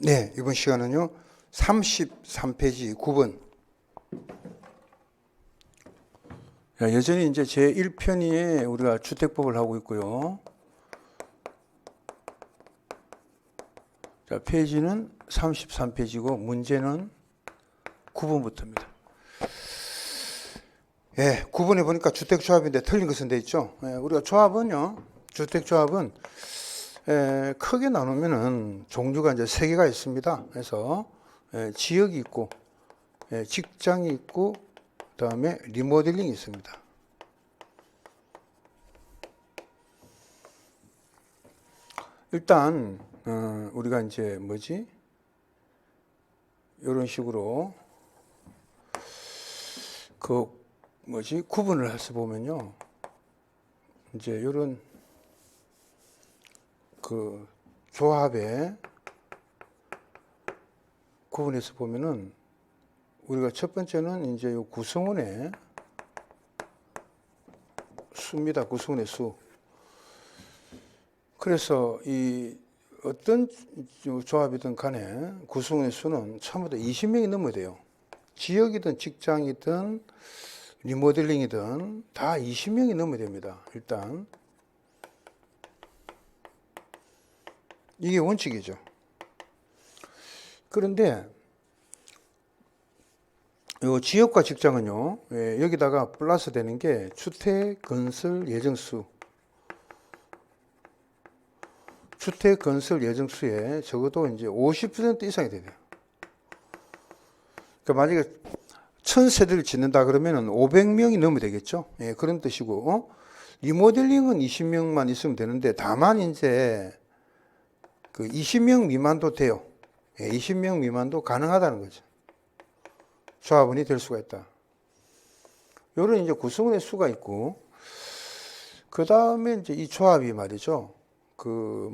네, 이번 시간은요, 33페이지 9번. 여전히 이제 제1편의에 우리가 주택법을 하고 있고요. 자, 페이지는 33페이지고, 문제는 9번부터입니다. 예, 9번에 보니까 주택조합인데 틀린 것은 돼 있죠. 예, 우리가 조합은요, 주택조합은 크게 나누면은 종류가 이제 세 개가 있습니다. 그래서 지역이 있고, 직장이 있고, 그다음에 리모델링이 있습니다. 일단 우리가 이제 이런 식으로 구분을 해서 보면요, 이제 이런 조합에 구분해서 보면은 우리가 첫 번째는 이제 요 구성원의 수입니다. 구성원의 수. 그래서 이 어떤 조합이든 간에 구성원의 수는 처음부터 20명이 넘어야 돼요. 지역이든 직장이든 리모델링이든 다 20명이 넘어야 됩니다. 일단 이게 원칙이죠. 그런데 요 지역과 직장은요, 여기다가 플러스 되는 게 주택 건설 예정수. 주택 건설 예정수에 적어도 이제 50% 이상이 돼요. 그러니까 만약에 1000세대를 짓는다 그러면은 500명이 넘어야 되겠죠. 예, 그런 뜻이고, 리모델링은 20명만 있으면 되는데, 다만 이제 20명 미만도 돼요. 예, 20명 미만도 가능하다는 거죠. 조합원이 될 수가 있다. 요런 이제 구성원의 수가 있고, 그 다음에 이제 이 조합이 말이죠. 그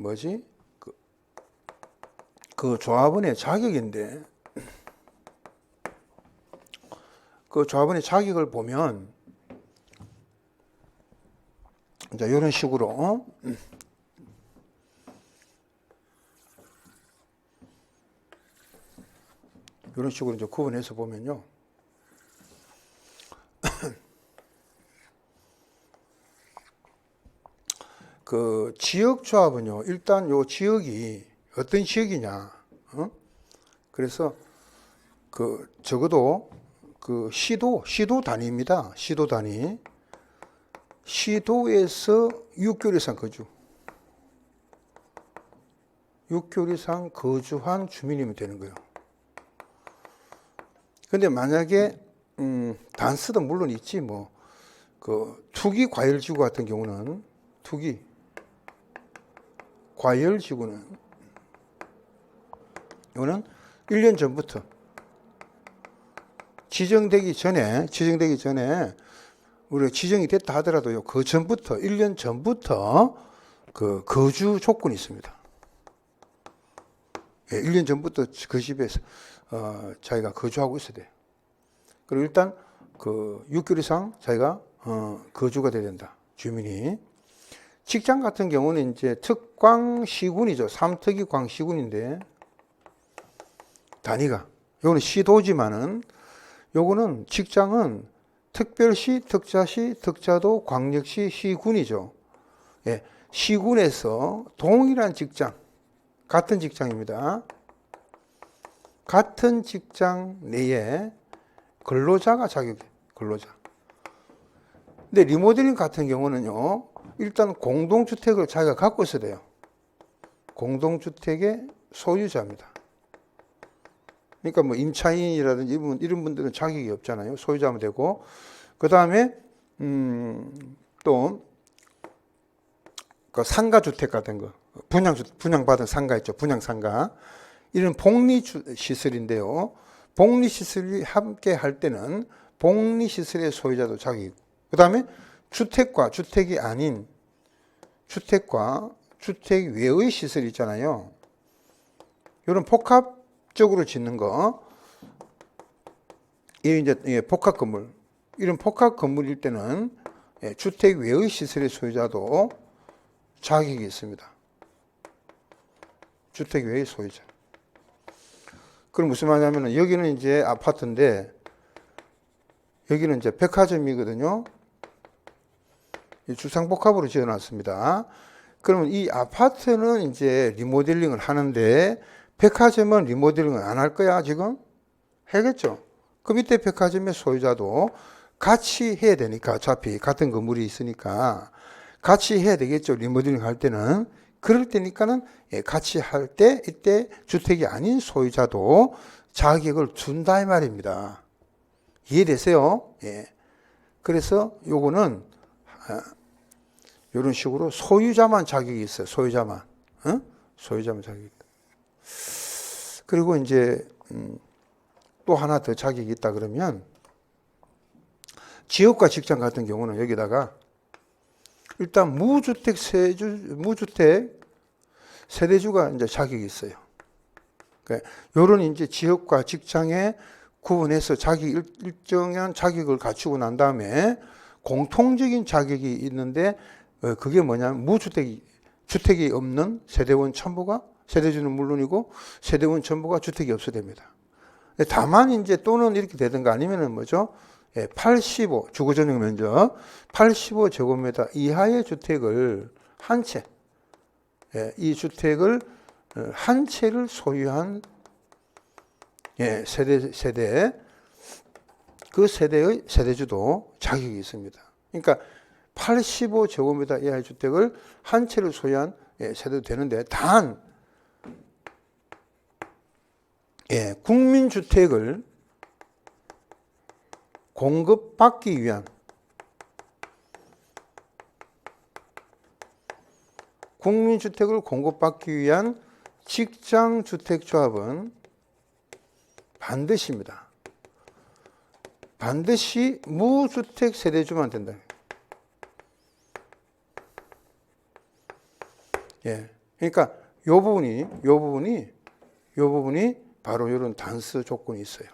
조합원의 자격인데, 그 조합원의 자격을 보면, 이제 이런 식으로, 이런 식으로 이제 구분해서 보면요. 그 지역 조합은요, 일단 요 지역이 어떤 지역이냐, 그래서 적어도 시도 단위입니다. 시도 단위. 시도에서 6개월 이상 거주. 6개월 이상 거주한 주민이면 되는 거예요. 근데 만약에 단서도 물론 있지, 투기 과열지구 같은 경우는, 투기 과열지구는 이거는 1년 전부터 지정되기 전에 우리가 지정이 됐다 하더라도요, 그 전부터 1년 전부터 그 거주 조건이 있습니다. 예, 1년 전부터 그 집에서 자기가 거주하고 있어야 돼요. 그리고 일단 6개월 이상 자기가 거주가 돼야 된다. 주민이. 직장 같은 경우는 이제 특광시군이죠. 3특이 광시군인데, 단위가. 요거는 시도지만은, 요거는 직장은 특별시, 특자시, 특자도, 광역시, 시군이죠. 예, 시군에서 동일한 직장, 같은 직장입니다. 같은 직장 내에 근로자가 자격이에요. 근로자. 근데 리모델링 같은 경우는요, 일단 공동주택을 자기가 갖고 있어야 돼요. 공동주택의 소유자입니다. 그러니까 임차인이라든지 이런 분들은 자격이 없잖아요. 소유자면 되고. 그 다음에 또 그 상가주택 같은 거, 분양받은 상가 있죠. 분양상가. 이런 복리시설인데요. 복리시설이 함께 할 때는 복리시설의 소유자도 자격이 있고, 그 다음에 주택과 주택이 아닌 주택과 주택 외의 시설 있잖아요. 이런 복합적으로 짓는 거, 이 이제 복합 건물, 이런 복합 건물일 때는 주택 외의 시설의 소유자도 자격이 있습니다. 주택 외의 소유자. 그럼 무슨 말이냐면은 여기는 이제 아파트인데 여기는 이제 백화점이거든요. 주상복합으로 지어놨습니다. 그러면 이 아파트는 이제 리모델링을 하는데 백화점은 리모델링을 안 할 거야 지금? 해야겠죠. 그 밑에 백화점의 소유자도 같이 해야 되니까 어차피 같은 건물이 있으니까 같이 해야 되겠죠. 리모델링 할 때는. 그럴 때니까는 같이 할 때 이때 주택이 아닌 소유자도 자격을 준다 이 말입니다. 이해되세요? 예. 그래서 요거는 이런 식으로 소유자만 자격이 있어요. 소유자만. 어? 소유자만 자격이 있다. 그리고 이제 또 하나 더 자격이 있다 그러면 지역과 직장 같은 경우는 여기다가 일단 무주택 세대주가 이제 자격이 있어요. 그러니까 요런 이제 지역과 직장에 구분해서 일정한 자격을 갖추고 난 다음에 공통적인 자격이 있는데 그게 뭐냐면 주택이 없는 세대원 전부가 세대주는 물론이고 세대원 전부가 주택이 없어야 됩니다. 다만 이제 또는 이렇게 되든가 아니면은 뭐죠? 85 주거 전용 면적 85제곱미터 이하의 주택을 한 채, 이 주택을 한 채를 소유한 세대 그 세대의 세대주도 자격이 있습니다. 그러니까 85제곱미터 이하의 주택을 한 채를 소유한 세대도 되는데 단 국민주택을 공급받기 위한 직장주택조합은 반드시입니다. 반드시 무주택 세대주만 된다. 그러니까 요 부분이 바로 이런 단서 조건이 있어요.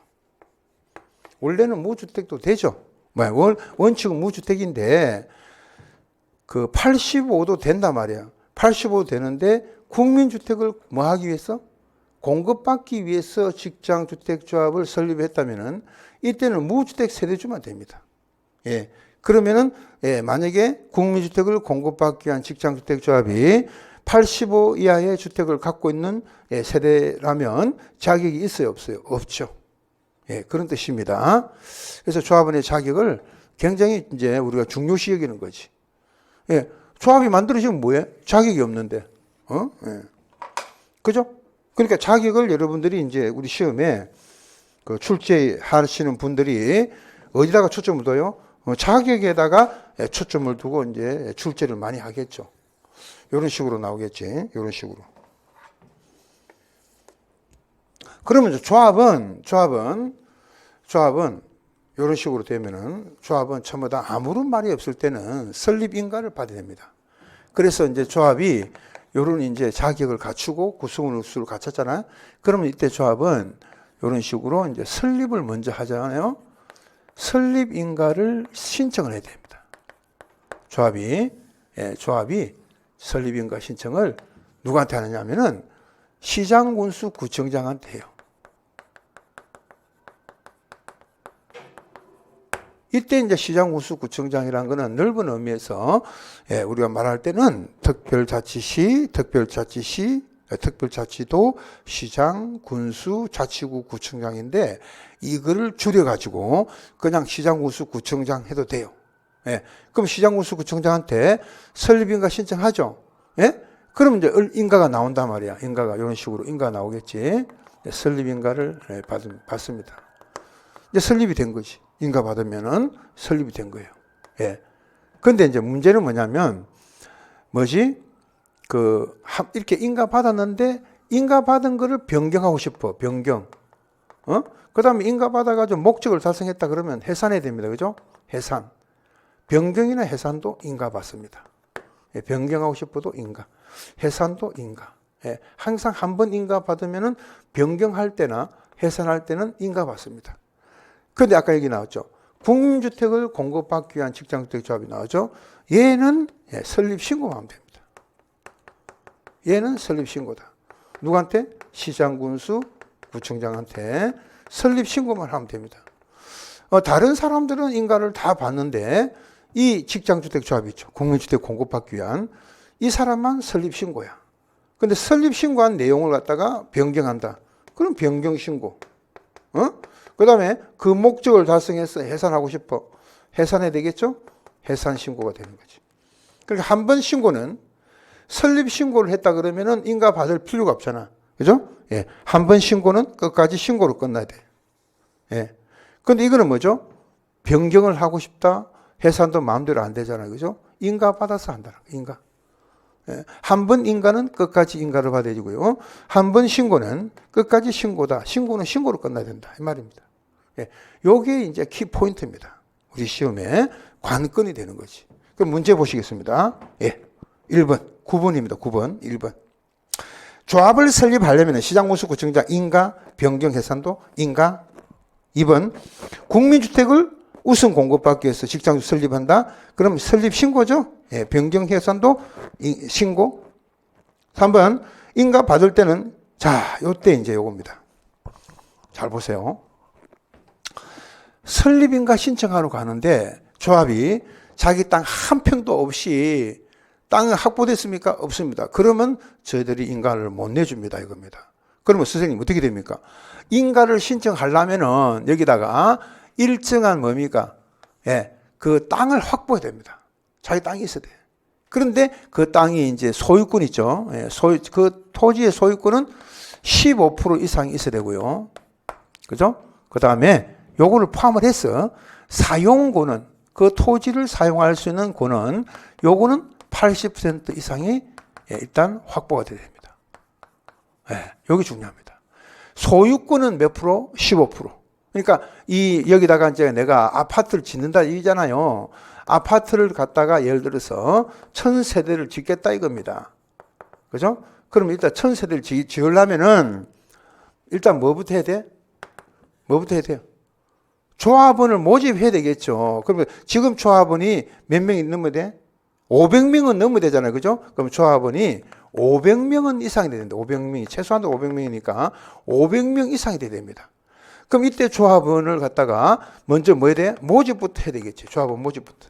원래는 무주택도 되죠. 원칙은 무주택인데 그 85도 된단 말이야. 85도 되는데 국민주택을 뭐 하기 위해서? 공급받기 위해서 직장주택조합을 설립했다면은 이때는 무주택 세대주만 됩니다. 그러면은 만약에 국민주택을 공급받기 위한 직장주택조합이 85 이하의 주택을 갖고 있는 세대라면 자격이 있어요, 없어요? 없죠. 그런 뜻입니다. 그래서 조합원의 자격을 굉장히 이제 우리가 중요시 여기는 거지. 조합이 만들어지면 뭐해? 자격이 없는데. 그죠? 그러니까 자격을 여러분들이 이제 우리 시험에 그 출제하시는 분들이 어디다가 초점을 둬요? 자격에다가 초점을 두고 이제 출제를 많이 하겠죠. 이런 식으로 나오겠지. 이런 식으로. 그러면 이제 조합은 이런 식으로 되면은 조합은 전부 다 아무런 말이 없을 때는 설립 인가를 받아야 됩니다. 그래서 이제 조합이 이런 이제 자격을 갖추고 구성원수를 갖췄잖아요. 그러면 이때 조합은 이런 식으로 이제 설립을 먼저 하잖아요. 설립 인가를 신청을 해야 됩니다. 조합이 설립 인가 신청을 누구한테 하느냐면은 시장군수 구청장한테 해요. 이때 이제 시장군수 구청장이라는 것은 넓은 의미에서 우리가 말할 때는 특별자치도, 시장, 군수, 자치구 구청장인데 이거를 줄여가지고 그냥 시장군수 구청장 해도 돼요. 그럼 시장군수 구청장한테 설립인가 신청하죠. 그럼 이제 인가가 나온단 말이야. 인가가 이런 식으로 인가 나오겠지. 설립인가를 받습니다. 이제 설립이 된 거지. 인가 받으면은 설립이 된 거예요. 근데 이제 문제는 뭐냐면 이렇게 인가 받았는데 인가 받은 거를 변경하고 싶어. 변경. 그다음에 인가 받아가지고 목적을 달성했다 그러면 해산해야 됩니다. 그죠? 해산. 변경이나 해산도 인가 받습니다. 변경하고 싶어도 인가. 해산도 인가. 항상 한 번 인가 받으면은 변경할 때나 해산할 때는 인가 받습니다. 그런데 아까 얘기 나왔죠. 국민주택을 공급받기 위한 직장주택조합이 나왔죠. 얘는 설립 신고만 하면 됩니다. 얘는 설립 신고다. 누구한테? 시장군수 구청장한테 설립 신고만 하면 됩니다. 다른 사람들은 인가를 다 받는데 이 직장주택조합이 있죠. 국민주택 공급받기 위한 이 사람만 설립 신고야. 근데 설립 신고한 내용을 갖다가 변경한다. 그럼 변경 신고. 그 다음에 그 목적을 달성해서 해산하고 싶어. 해산해야 되겠죠? 해산 신고가 되는 거지. 그러니까 한 번 신고는 설립 신고를 했다 그러면은 인가 받을 필요가 없잖아. 그죠? 예. 한 번 신고는 끝까지 신고로 끝나야 돼. 예. 근데 이거는 뭐죠? 변경을 하고 싶다. 해산도 마음대로 안 되잖아요. 그죠? 인가 받아서 한다. 인가. 예. 한 번 인가는 끝까지 인가를 받아야 되고요. 한 번 신고는 끝까지 신고다. 신고는 신고로 끝나야 된다. 이 말입니다. 예. 요게 이제 키 포인트입니다. 우리 시험에 관건이 되는 거지. 그럼 문제 보시겠습니다. 예. 1번. 9번입니다. 9번. 1번. 조합을 설립하려면 시장군수구청장 인가, 변경 해산도 인가. 2번. 국민주택을 우선 공급받기 위해서 직장 설립한다. 그럼 설립 신고죠. 예, 변경 해산도 신고. 3번. 인가 받을 때는 자, 요때 이제 요겁니다. 잘 보세요. 설립인가 신청하러 가는데 조합이 자기 땅 한 평도 없이 땅이 확보됐습니까? 없습니다. 그러면 저희들이 인가를 못 내줍니다. 이겁니다. 그러면 선생님 어떻게 됩니까? 인가를 신청하려면은 여기다가 일정한 뭡니까? 예, 그 땅을 확보해야 됩니다. 자기 땅이 있어야 돼. 그런데 그 땅이 이제 소유권 있죠. 예, 그 토지의 소유권은 15% 이상이 있어야 되고요. 그죠? 그 다음에 요거를 포함을 해서 사용권은 그 토지를 사용할 수 있는 권은 요거는 80% 이상이 일단 확보가 돼야 됩니다. 예, 여기 중요합니다. 소유권은 몇 프로? 15%. 그러니까 여기다가 이제 내가 아파트를 짓는다 이잖아요. 아파트를 갖다가 예를 들어서 1000세대를 짓겠다 이겁니다. 그죠? 그럼 일단 1000세대를 지으려면은 일단 뭐부터 해야 돼? 뭐부터 해야 돼요? 조합원을 모집해야 되겠죠. 그러면 지금 조합원이 몇 명이 넘어야 돼? 500명은 넘어야 되잖아요. 그죠? 그럼 조합원이 500명은 이상이 돼야 된다. 500명이, 최소한도 500명이니까 500명 이상이 돼야 됩니다. 그럼 이때 조합원을 갖다가 먼저 뭐 해야 돼? 모집부터 해야 되겠지. 조합원 모집부터.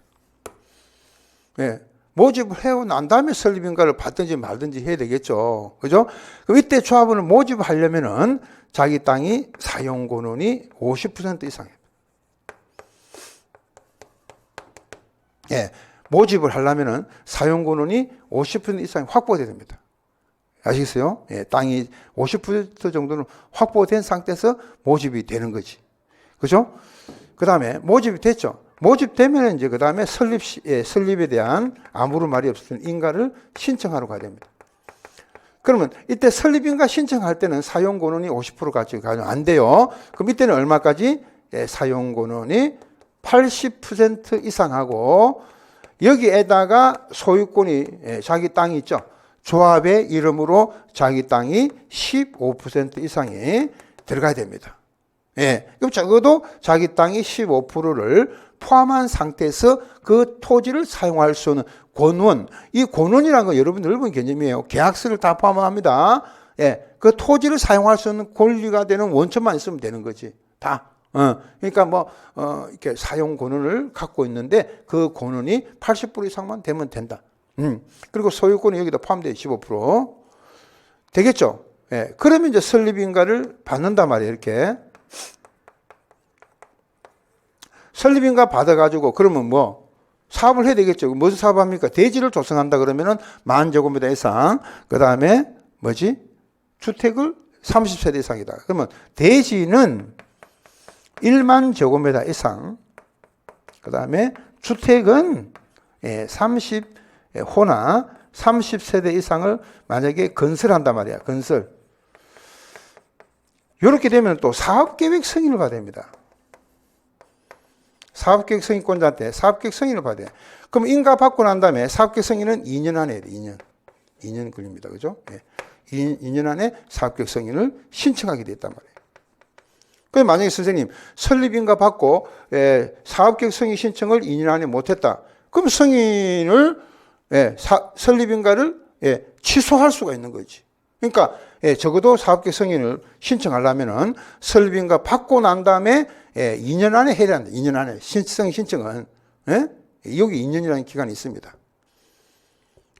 예. 모집을 해고 난 다음에 설립인가를 받든지 말든지 해야 되겠죠. 그죠? 그럼 이때 조합원을 모집하려면은 자기 땅이 사용권원이 50% 이상이에요. 예. 모집을 하려면은 사용권원이 50% 이상이 확보돼야 됩니다. 아시겠어요? 예, 땅이 50% 정도는 확보된 상태에서 모집이 되는 거지. 그죠? 그 다음에 모집이 됐죠. 모집되면 이제 그 다음에 설립에 대한 아무런 말이 없으면 인가를 신청하러 가야 됩니다. 그러면 이때 설립인가 신청할 때는 사용권원이 50%까지 가면 안 돼요. 그럼 이때는 얼마까지? 예, 사용권원이 80% 이상하고 여기에다가 소유권이 자기 땅이 있죠. 조합의 이름으로 자기 땅이 15% 이상이 들어가야 됩니다. 예. 그럼 적어도 자기 땅이 15%를 포함한 상태에서 그 토지를 사용할 수 있는 권원. 이 권원이라는 건 여러분 넓은 개념이에요. 계약서를 다 포함합니다. 예. 그 토지를 사용할 수 있는 권리가 되는 원천만 있으면 되는 거지. 다. 그러니까 이렇게 사용 권한을 갖고 있는데 그 권한이 80% 이상만 되면 된다. 그리고 소유권이 여기다 포함되어 15%. 되겠죠? 예. 그러면 이제 설립인가를 받는단 말이에요, 이렇게. 설립인가 받아가지고, 그러면 사업을 해야 되겠죠. 무슨 사업 합니까? 대지를 조성한다 그러면은 10,000제곱미터 이상. 그 다음에 주택을 30세대 이상이다. 그러면 대지는 10,000제곱미터 이상, 그 다음에 주택은 30호나 30세대 이상을 만약에 건설한단 말이야. 건설. 이렇게 되면 또 사업계획 승인을 받아야 됩니다. 사업계획 승인권자한테 사업계획 승인을 받아야 돼. 그럼 인가 받고 난 다음에 사업계획 승인은 2년 안에 해야 돼. 2년 걸립니다. 그죠? 2년 안에 사업계획 승인을 신청하게 됐단 말이에요. 그럼 만약에 선생님 설립인가 받고 사업계획 승인 신청을 2년 안에 못했다. 그럼 승인을 설립인가를 취소할 수가 있는 거지. 그러니까 적어도 사업계획 승인을 신청하려면은 설립인가 받고 난 다음에 2년 안에 해야 한다. 2년 안에 신청은 여기 2년이라는 기간이 있습니다.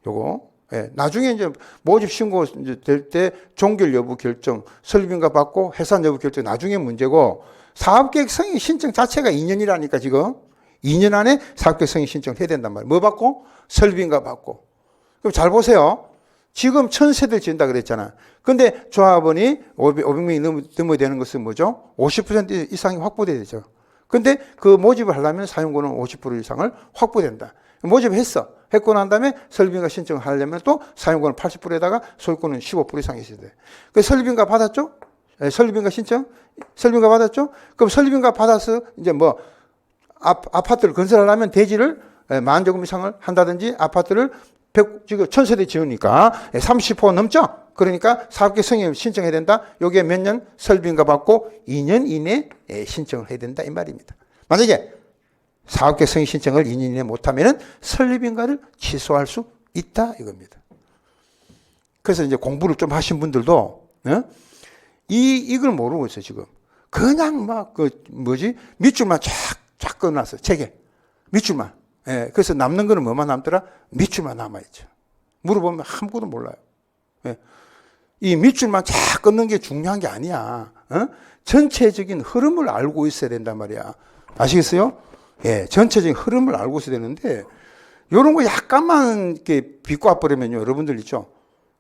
요거 나중에 이제 모집 신고 될 때 종결 여부 결정, 설립인가 받고 해산 여부 결정 나중에 문제고 사업계획 승인 신청 자체가 2년이라니까 지금 2년 안에 사업계획 승인 신청을 해야 된단 말이에요. 뭐 받고? 설립인가 받고. 그럼 잘 보세요. 지금 1000세대를 지은다 그랬잖아. 근데 조합원이 500명이 넘어야 되는 것은 뭐죠? 50% 이상이 확보돼야 되죠. 근데 그 모집을 하려면 사용권은 50% 이상을 확보된다. 모집했어. 했고 난 다음에 설립인가 신청을 하려면 또 사용권은 80%에다가 소유권은 15% 이상이 있어야 돼. 그 설립인가 받았죠? 설립인가 신청? 설립인가 받았죠? 그럼 설립인가 받아서 이제 뭐 아파트를 건설하려면 대지를 10,000제곱 이상을 한다든지 아파트를 지금 1000세대 지으니까 30% 넘죠? 그러니까 사업계획 승인을 신청해야 된다. 요게 몇 년 설립인가 받고 2년 이내에 신청을 해야 된다. 이 말입니다. 만약에 사업계획 승인 신청을 2년 이내에 못하면 설립인가를 취소할 수 있다. 이겁니다. 그래서 이제 공부를 좀 하신 분들도 이걸 모르고 있어요, 지금. 그냥 막 밑줄만 쫙 끊어놨어요, 책에. 밑줄만. 그래서 남는 거는 뭐만 남더라? 밑줄만 남아있죠. 물어보면 아무것도 몰라요. 이 밑줄만 쫙 끊는 게 중요한 게 아니야. 전체적인 흐름을 알고 있어야 된단 말이야. 아시겠어요? 전체적인 흐름을 알고 있어야 되는데, 요런 거 약간만 이렇게 비꼬아 버리면요, 여러분들 있죠?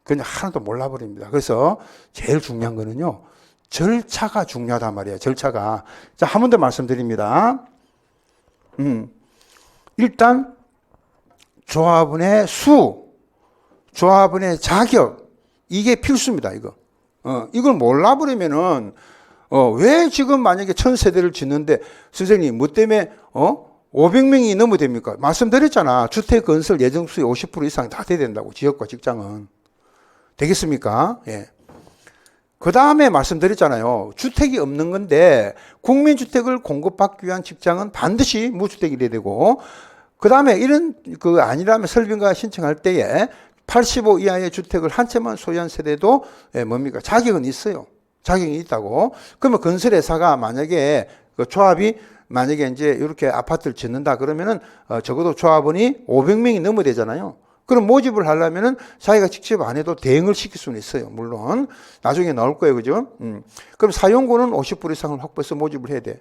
그냥 하나도 몰라버립니다. 그래서 제일 중요한 거는요, 절차가 중요하단 말이에요, 절차가. 자, 한 번 더 말씀드립니다. 일단 조합원의 수, 조합원의 자격 이게 필수입니다. 이걸 몰라버리면은 왜 지금 만약에 1000세대를 짓는데 선생님 뭐 때문에 500명이 넘어야 됩니까? 말씀드렸잖아. 주택 건설 예정수의 50% 이상 다 돼야 된다고. 지역과 직장은 되겠습니까? 그 다음에 말씀드렸잖아요. 주택이 없는 건데 국민주택을 공급받기 위한 직장은 반드시 무주택이 돼야 되고, 그 다음에 이런 아니라면 설립인가 신청할 때에 85 이하의 주택을 한 채만 소유한 세대도 뭡니까? 자격은 있어요. 자격이 있다고. 그러면 건설회사가 만약에 그 조합이 만약에 이제 이렇게 아파트를 짓는다 그러면은 적어도 조합원이 500명이 넘어야 되잖아요. 그럼 모집을 하려면은 자기가 직접 안 해도 대응을 시킬 수는 있어요. 물론 나중에 나올 거예요, 그죠? 그럼 사용권은 50% 이상을 확보해서 모집을 해야 돼.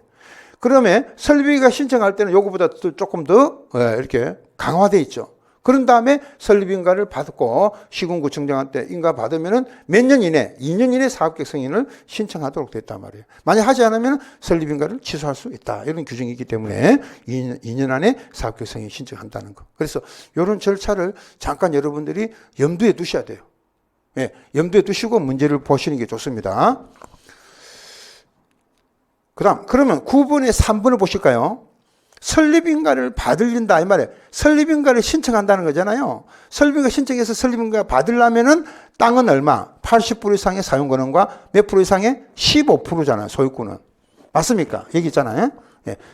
그러면 설립인가 신청할 때는 요거보다 조금 더 이렇게 강화돼 있죠. 그런 다음에 설립인가를 받고 시군구 청정한테 인가 받으면은 몇 년 이내, 2년 이내 사업계획 승인을 신청하도록 됐단 말이에요. 만약 하지 않으면 설립인가를 취소할 수 있다. 이런 규정이 있기 때문에 2년 안에 사업계획 승인 신청한다는 거. 그래서 이런 절차를 잠깐 여러분들이 염두에 두셔야 돼요. 염두에 두시고 문제를 보시는 게 좋습니다. 그러면 9번에 3번을 보실까요? 설립인가를 받을린다 이 말이에요. 설립인가를 신청한다는 거잖아요. 설립인가 신청해서 설립인가 받으려면은 땅은 얼마? 80% 이상의 사용권과 몇 프로 이상의 15%잖아요. 소유권은. 맞습니까? 여기 있잖아요.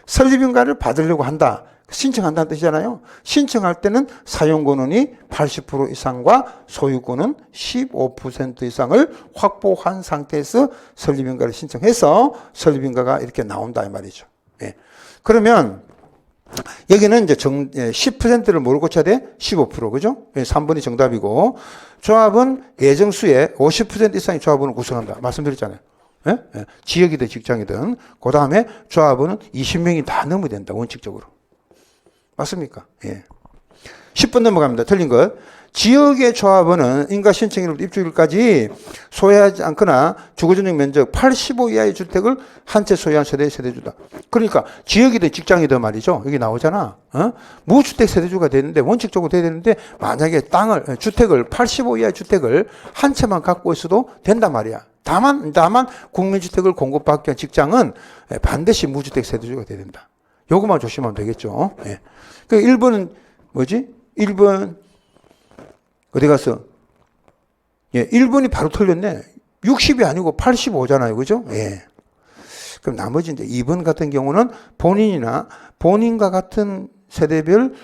설립인가를 받으려고 한다. 신청한다는 뜻이잖아요. 신청할 때는 사용권이 80% 이상과 소유권은 15% 이상을 확보한 상태에서 설립인가를 신청해서 설립인가가 이렇게 나온다 이 말이죠. 그러면 여기는 이제 10%를 뭐로 고쳐야 돼? 15%, 그죠? 3번이 정답이고, 조합은 예정수의 50% 이상의 조합원을 구성한다. 말씀드렸잖아요. 지역이든 직장이든. 그 다음에 조합원은 20명이 다 넘어야 된다. 원칙적으로. 맞습니까? 10번 넘어갑니다. 틀린 것. 지역의 조합원은 인가 신청일부터 입주일까지 소유하지 않거나 주거전용 면적 85 이하의 주택을 한 채 소유한 세대주다. 그러니까 지역이든 직장이든 말이죠. 여기 나오잖아. 무주택 세대주가 되는데 원칙적으로 돼야 되는데 만약에 주택을 85 이하의 주택을 한 채만 갖고 있어도 된단 말이야. 다만 국민주택을 공급받기 위한 직장은 반드시 무주택 세대주가 돼야 된다. 요것만 조심하면 되겠죠. 그 1번은 뭐지? 1번 어디 갔어? 1번이 바로 틀렸네. 60이 아니고 85잖아요. 그죠? 그럼 나머지 이제 2번 같은 경우는 본인과 같은 세대별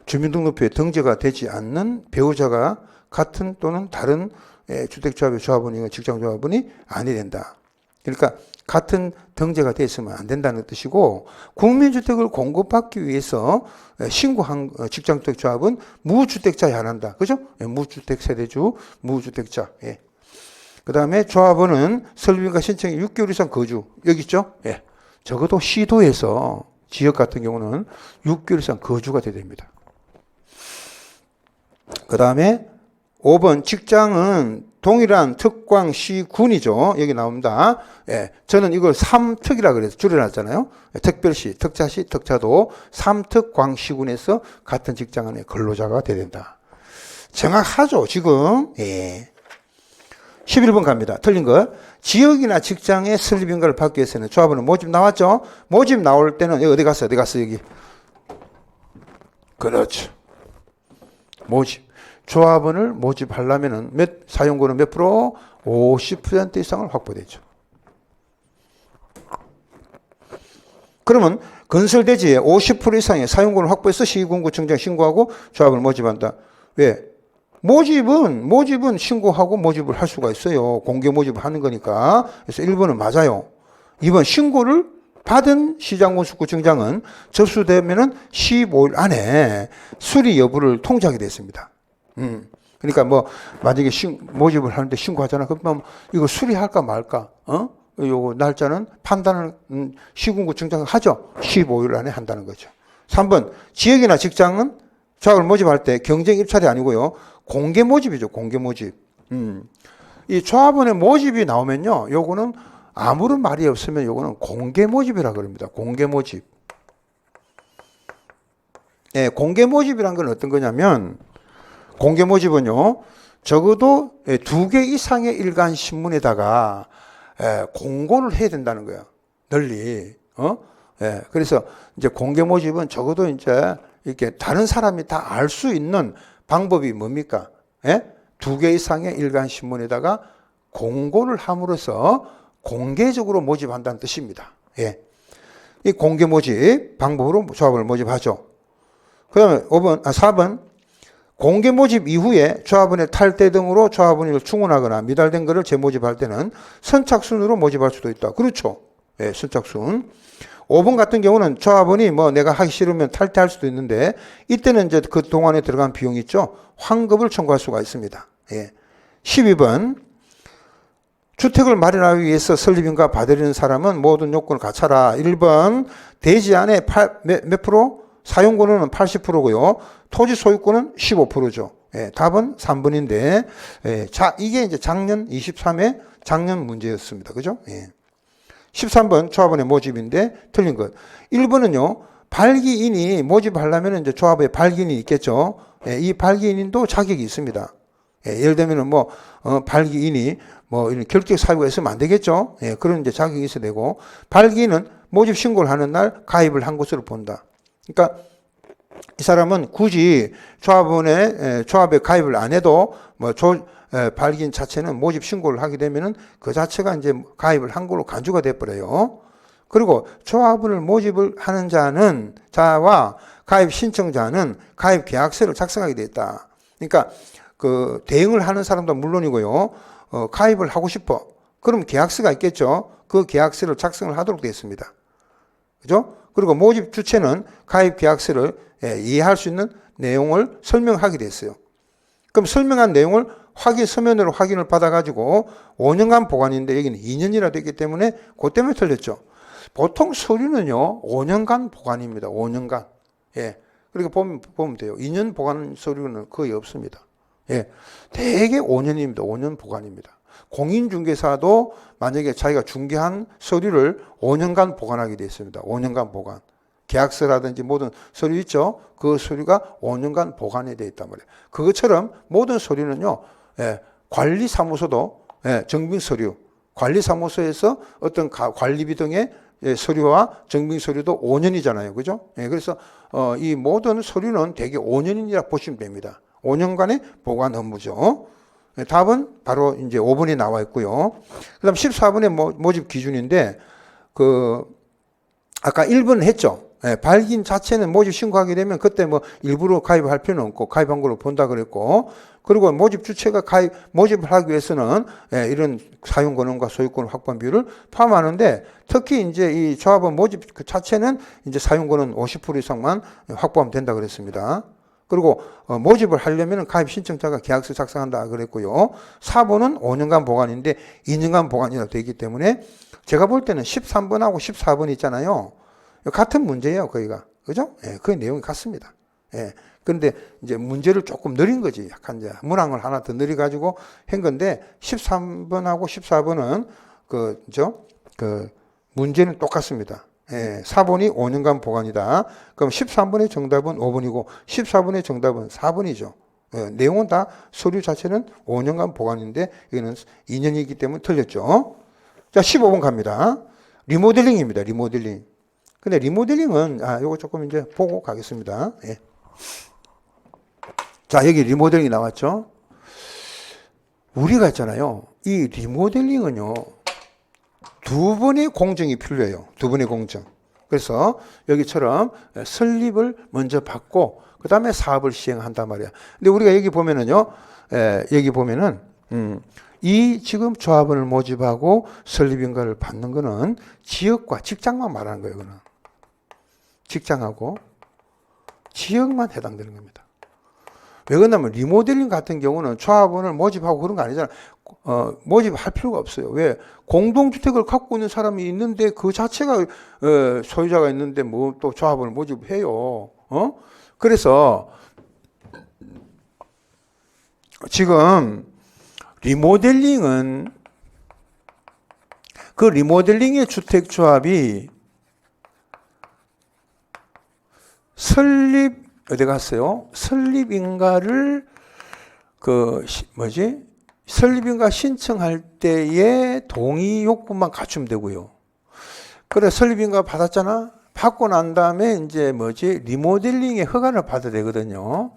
주민등록부에 등재가 되지 않는 배우자가 같은 또는 다른 주택조합의 조합원이 직장조합원이 아니 된다. 그러니까 같은 등재가 돼 있으면 안 된다는 뜻이고, 국민주택을 공급받기 위해서 신고한 직장주택조합은 무주택자에 한한다. 그죠? 무주택 세대주, 무주택자. 그 다음에 조합원은 설립인가 신청이 6개월 이상 거주. 여기 있죠? 적어도 시도에서 지역 같은 경우는 6개월 이상 거주가 돼야 됩니다. 그 다음에 5번 직장은 동일한 특광 시군이죠. 여기 나옵니다. 저는 이걸 3특이라 그래서 줄여놨잖아요. 특별시, 특자시, 특자도 3특 광시군에서 같은 직장 안에 근로자가 돼야 된다. 정확하죠, 지금. 11번 갑니다. 틀린 거. 지역이나 직장의 설립인가를 받기 위해서는 조합원은 모집 나왔죠? 모집 나올 때는 어디 갔어? 여기. 그렇죠. 모집. 조합원을 모집하려면은 사용권은 몇 프로? 50% 이상을 확보되죠. 그러면 건설대지에 50% 이상의 사용권을 확보해서 시군구청장 신고하고 조합을 모집한다. 왜? 모집은 신고하고 모집을 할 수가 있어요. 공개 모집을 하는 거니까. 그래서 1번은 맞아요. 2번 신고를 받은 시장군수구청장은 접수되면은 15일 안에 수리 여부를 통지하게 됐습니다. 그러니까 뭐 만약에 모집을 하는데 신고하잖아. 그러면 이거 수리할까 말까? 요거 날짜는 판단을 시군구청장은 하죠. 15일 안에 한다는 거죠. 3번 지역이나 직장은 조합을 모집할 때 경쟁 입찰이 아니고요. 공개 모집이죠. 공개 모집. 이 조합원의 모집이 나오면요. 요거는 아무런 말이 없으면 요거는 공개 모집이라 그럽니다. 공개 모집. 공개 모집이란 건 어떤 거냐면 공개 모집은요, 적어도 2개 이상의 일간 신문에다가 공고를 해야 된다는 거예요. 널리. 그래서 이제 공개 모집은 적어도 이제 이렇게 다른 사람이 다 알 수 있는 방법이 뭡니까? 2개 이상의 일간 신문에다가 공고를 함으로써 공개적으로 모집한다는 뜻입니다. 이 공개 모집 방법으로 조합을 모집하죠. 그 다음에 4번. 공개 모집 이후에 조합원의 탈퇴 등으로 조합원을 충원하거나 미달된 것을 재모집할 때는 선착순으로 모집할 수도 있다. 그렇죠. 선착순. 5번 같은 경우는 조합원이 뭐 내가 하기 싫으면 탈퇴할 수도 있는데 이때는 이제 그 동안에 들어간 비용 있죠. 환급을 청구할 수가 있습니다. 12번. 주택을 마련하기 위해서 설립인가 받으려는 사람은 모든 요건을 갖춰라. 1번. 대지 안에 몇 프로? 사용권은 80%고요. 토지 소유권은 15%죠. 답은 3번인데, 자, 이게 이제 작년 23회 작년 문제였습니다. 그죠? 13번 조합원의 모집인데 틀린 것. 1번은요, 발기인이 모집하려면 이제 조합에 발기인이 있겠죠. 이 발기인도 자격이 있습니다. 예를 들면은 뭐, 발기인이 뭐 이런 결격 사유가 있으면 안 되겠죠. 그런 이제 자격이 있어야 되고, 발기인은 모집 신고를 하는 날 가입을 한 것으로 본다. 그러니까 이 사람은 굳이 조합에 가입을 안 해도 뭐 발기인 자체는 모집 신고를 하게 되면은 그 자체가 이제 가입을 한 걸로 간주가 돼 버려요. 그리고 조합원을 모집을 하는 자와 가입 신청자는 가입 계약서를 작성하게 돼 있다. 그러니까 그 대응을 하는 사람도 물론이고요. 가입을 하고 싶어. 그럼 계약서가 있겠죠. 그 계약서를 작성을 하도록 되어 있습니다. 그죠? 그리고 모집 주체는 가입 계약서를 이해할 수 있는 내용을 설명하게 됐어요. 그럼 설명한 내용을 서면으로 확인을 받아가지고 5년간 보관인데 여기는 2년이라 됐기 때문에 그 때문에 틀렸죠. 보통 서류는요, 5년간 보관입니다. 5년간. 그러니까 보면 돼요. 2년 보관 서류는 거의 없습니다. 대개 5년입니다. 5년 보관입니다. 공인중개사도 만약에 자기가 중개한 서류를 5년간 보관하게 되어 있습니다. 5년간 보관. 계약서라든지 모든 서류 있죠? 그 서류가 5년간 보관이 되어 있단 말이에요. 그것처럼 모든 서류는요, 관리사무소도, 정빙서류, 관리사무소에서 어떤 관리비 등의 서류와 정빙서류도 5년이잖아요. 그죠? 그래서 이 모든 서류는 대개 5년이라 보시면 됩니다. 5년간의 보관 업무죠. 답은 바로 이제 5번에 나와 있고요. 그 다음 14번의 모집 기준인데, 아까 1번 했죠. 예, 발긴 자체는 모집 신고하게 되면 그때 뭐 일부러 가입할 필요는 없고 가입한 걸로 본다 그랬고, 그리고 모집 주체가 모집을 하기 위해서는 예, 이런 사용 권한과 소유권 확보한 비율을 포함하는데, 특히 이제 이 조합원 모집 그 자체는 이제 사용 권한 50% 이상만 확보하면 된다 그랬습니다. 그리고 모집을 하려면 가입 신청자가 계약서 작성한다 그랬고요. 4번은 5년간 보관인데 2년간 보관이라고 되어 있기 때문에 제가 볼 때는 13번하고 14번 있잖아요. 같은 문제예요, 거기가. 그죠? 예, 그 내용이 같습니다. 예. 그런데 이제 문제를 조금 느린 거지. 약간 이제 문항을 하나 더 늘려가지고 한 건데, 13번하고 14번은 그 문제는 똑같습니다. 예, 4번이 5년간 보관이다. 그럼 13번의 정답은 5번이고 14번의 정답은 4번이죠. 예, 내용은 다 서류 자체는 5년간 보관인데 여기는 2년이기 때문에 틀렸죠. 자, 15번 갑니다. 리모델링입니다. 리모델링. 근데 리모델링은 요거 조금 이제 보고 가겠습니다. 예. 자, 여기 리모델링이 나왔죠. 우리가 있잖아요. 이 리모델링은요, 두 번의 공정이 필요해요. 두 번의 공정. 그래서 여기처럼 설립을 먼저 받고 그 다음에 사업을 시행한단 말이야. 근데 우리가 여기 보면은요, 여기 보면은 이 지금 조합원을 모집하고 설립인가를 받는 거는 지역과 직장만 말하는 거예요. 그는 직장하고 지역만 해당되는 겁니다. 왜 그러냐면 리모델링 같은 경우는 조합원을 모집하고 그런 거 아니잖아. 모집할 필요가 없어요. 왜? 공동주택을 갖고 있는 사람이 있는데 그 자체가 소유자가 있는데 뭐 또 조합원을 모집해요. 그래서 지금 리모델링은 그 리모델링의 주택조합이 설립 어디 갔어요? 설립인가를 설립인가 신청할 때의 동의 요건만 갖추면 되고요. 그래, 설립인가 받았잖아? 받고 난 다음에 이제 리모델링의 허가를 받아야 되거든요.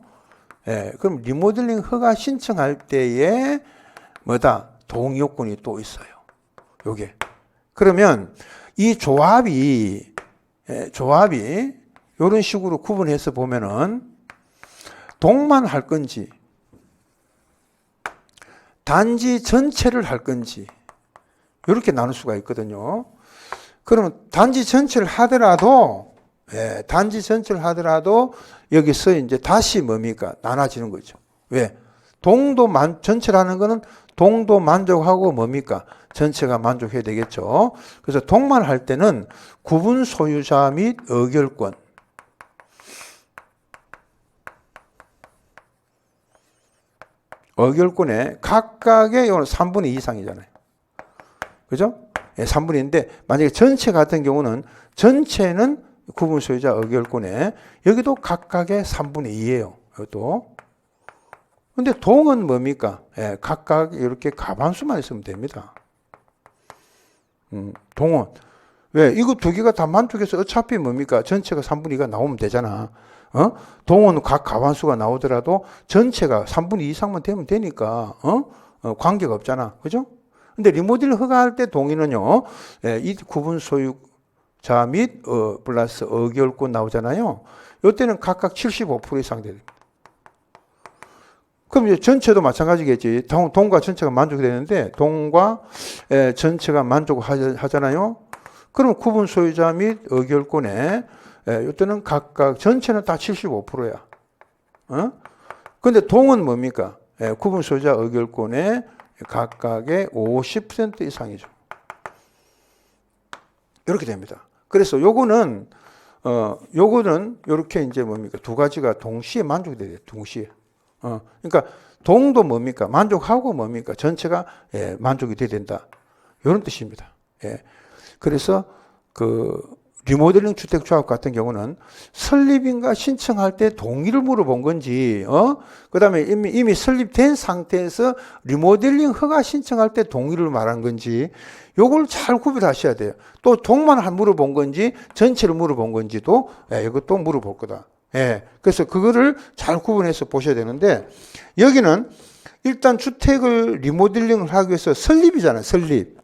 예, 그럼 리모델링 허가 신청할 때에 동의 요건이 또 있어요. 요게. 그러면 이 조합이 이런 식으로 구분해서 보면은 동만 할 건지 단지 전체를 할 건지 이렇게 나눌 수가 있거든요. 그러면 단지 전체를 하더라도 여기서 이제 다시 나눠지는 거죠. 왜? 전체라는 거는 동도 만족하고 전체가 만족해야 되겠죠. 그래서 동만 할 때는 구분 소유자 및 의결권, 의결권에 각각의 3분의 2 이상이잖아요. 그죠? 예, 3분의 2인데 만약에 전체 같은 경우는 전체는 구분 소유자 의결권에 여기도 각각의 3분의 2예요. 이것도. 근데 동은 예, 각각 이렇게 가반수만 있으면 됩니다. 동은. 왜? 이거 두 개가 다 만족해서 어차피 전체가 3분의 2가 나오면 되잖아. 동은 각 가반수가 나오더라도 전체가 3분의 2 이상만 되면 되니까, 관계가 없잖아. 그죠? 근데 리모델링 허가할 때 동의는요, 예, 이 구분 소유자 및, 플러스 의결권 나오잖아요. 이때는 각각 75% 이상 됩니다. 그럼 이제 전체도 마찬가지겠지. 동과 전체가 만족이 되는데, 동과 전체가 만족하잖아요. 그럼 구분 소유자 및 의결권에 이때는 각각 전체는 다 75%야. 근데 동은 구분 소유자 의결권에 각각의 50% 이상이죠. 이렇게 됩니다. 그래서 요거는 요렇게 이제 두 가지가 동시에 만족이 돼요. 동시에. 그러니까 동도 만족하고 전체가 만족이 돼야 된다. 이런 뜻입니다. 예. 그래서 리모델링 주택조합 같은 경우는 설립인가 신청할 때 동의를 물어본 건지, 그 다음에 이미 설립된 상태에서 리모델링 허가 신청할 때 동의를 말한 건지, 요걸 잘 구별하셔야 돼요. 또 동만 물어본 건지, 전체를 물어본 건지도, 이것도 물어볼 거다. 예. 그래서 그거를 잘 구분해서 보셔야 되는데, 여기는 일단 주택을 리모델링을 하기 위해서 설립이잖아요. 설립.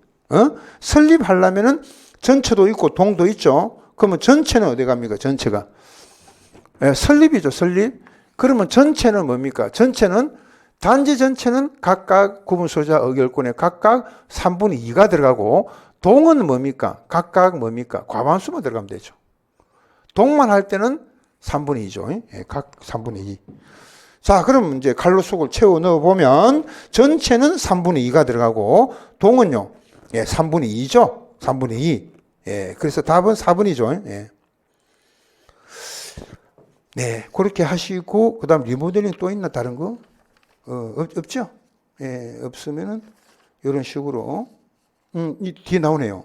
설립하려면은 전체도 있고 동도 있죠. 그러면 전체는 어디 갑니까? 전체가. 예, 설립이죠, 설립. 그러면 전체는 뭡니까? 전체는 단지 전체는 각각 구분 소유자 의결권에 각각 3분의 2가 들어가고 동은 뭡니까? 각각 뭡니까? 과반수만 들어가면 되죠. 동만 할 때는 3분의 2죠. 예, 각 3분의 2. 자, 그럼 이제 갈로 속을 채워 넣어 보면 전체는 3분의 2가 들어가고 동은요, 예, 3분의 2죠. 3분의 2. 예, 그래서 답은 4분이죠. 예. 네, 그렇게 하시고 그다음 리모델링 또 있나 다른 거? 없죠? 예, 없으면은 이런 식으로 이 뒤에 나오네요.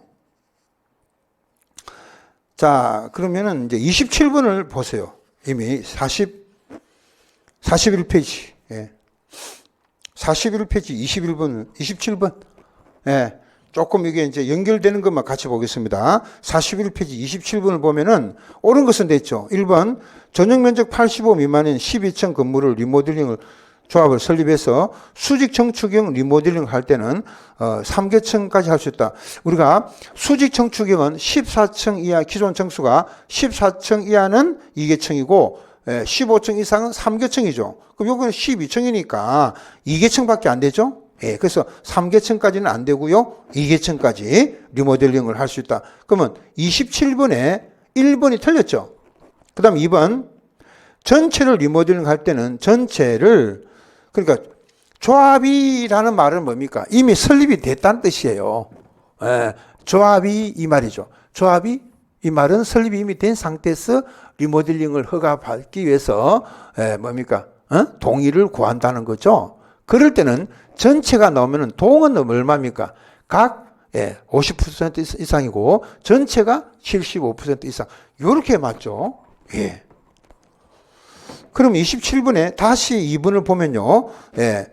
자, 그러면은 이제 27번을 보세요. 이미 41페이지. 예. 41페이지 27번. 예. 조금 이게 이제 연결되는 것만 같이 보겠습니다. 41페이지 27번을 보면은 옳은 것은 됐죠. 1번 전용 면적 85 미만인 12층 건물을 리모델링을 조합을 설립해서 수직 청축형 리모델링 할 때는 3계층까지 할 수 있다. 우리가 수직 청축형은 14층 이하 기존 층수가 14층 이하는 2계층이고 15층 이상은 3계층이죠. 그럼 여기는 12층이니까 2계층밖에 안 되죠. 예, 그래서 3계층까지는 안 되고요. 2계층까지 리모델링을 할 수 있다. 그러면 27번에 1번이 틀렸죠. 그 다음 2번 전체를 리모델링 할 때는 전체를 그러니까 조합이라는 말은 뭡니까? 이미 설립이 됐다는 뜻이에요. 예, 조합이 이 말이죠. 조합이 이 말은 설립이 이미 된 상태에서 리모델링을 허가받기 위해서 뭡니까? 동의를 구한다는 거죠. 그럴 때는 전체가 나오면은 동은 얼마입니까? 각 50% 이상이고 전체가 75% 이상. 이렇게 맞죠? 예. 그럼 27번에 다시 2번을 보면요. 예.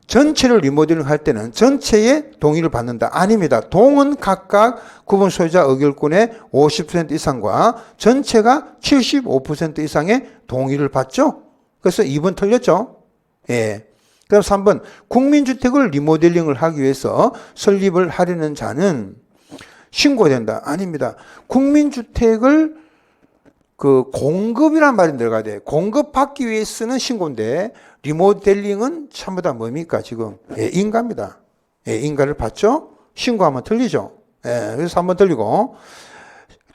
전체를 리모델링 할 때는 전체의 동의를 받는다. 아닙니다. 동은 각각 구분 소유자 의결권의 50% 이상과 전체가 75% 이상의 동의를 받죠. 그래서 2번 틀렸죠. 예. 그다음 3번 국민주택을 리모델링을 하기 위해서 설립을 하려는 자는 신고된다. 아닙니다. 국민주택을 그 공급이란 말이 들어가야 돼. 공급받기 위해서는 신고인데 리모델링은 전부 다 뭡니까 지금? 예, 인가입니다. 예, 인가를 받죠. 신고하면 틀리죠. 예, 그래서 3번 틀리고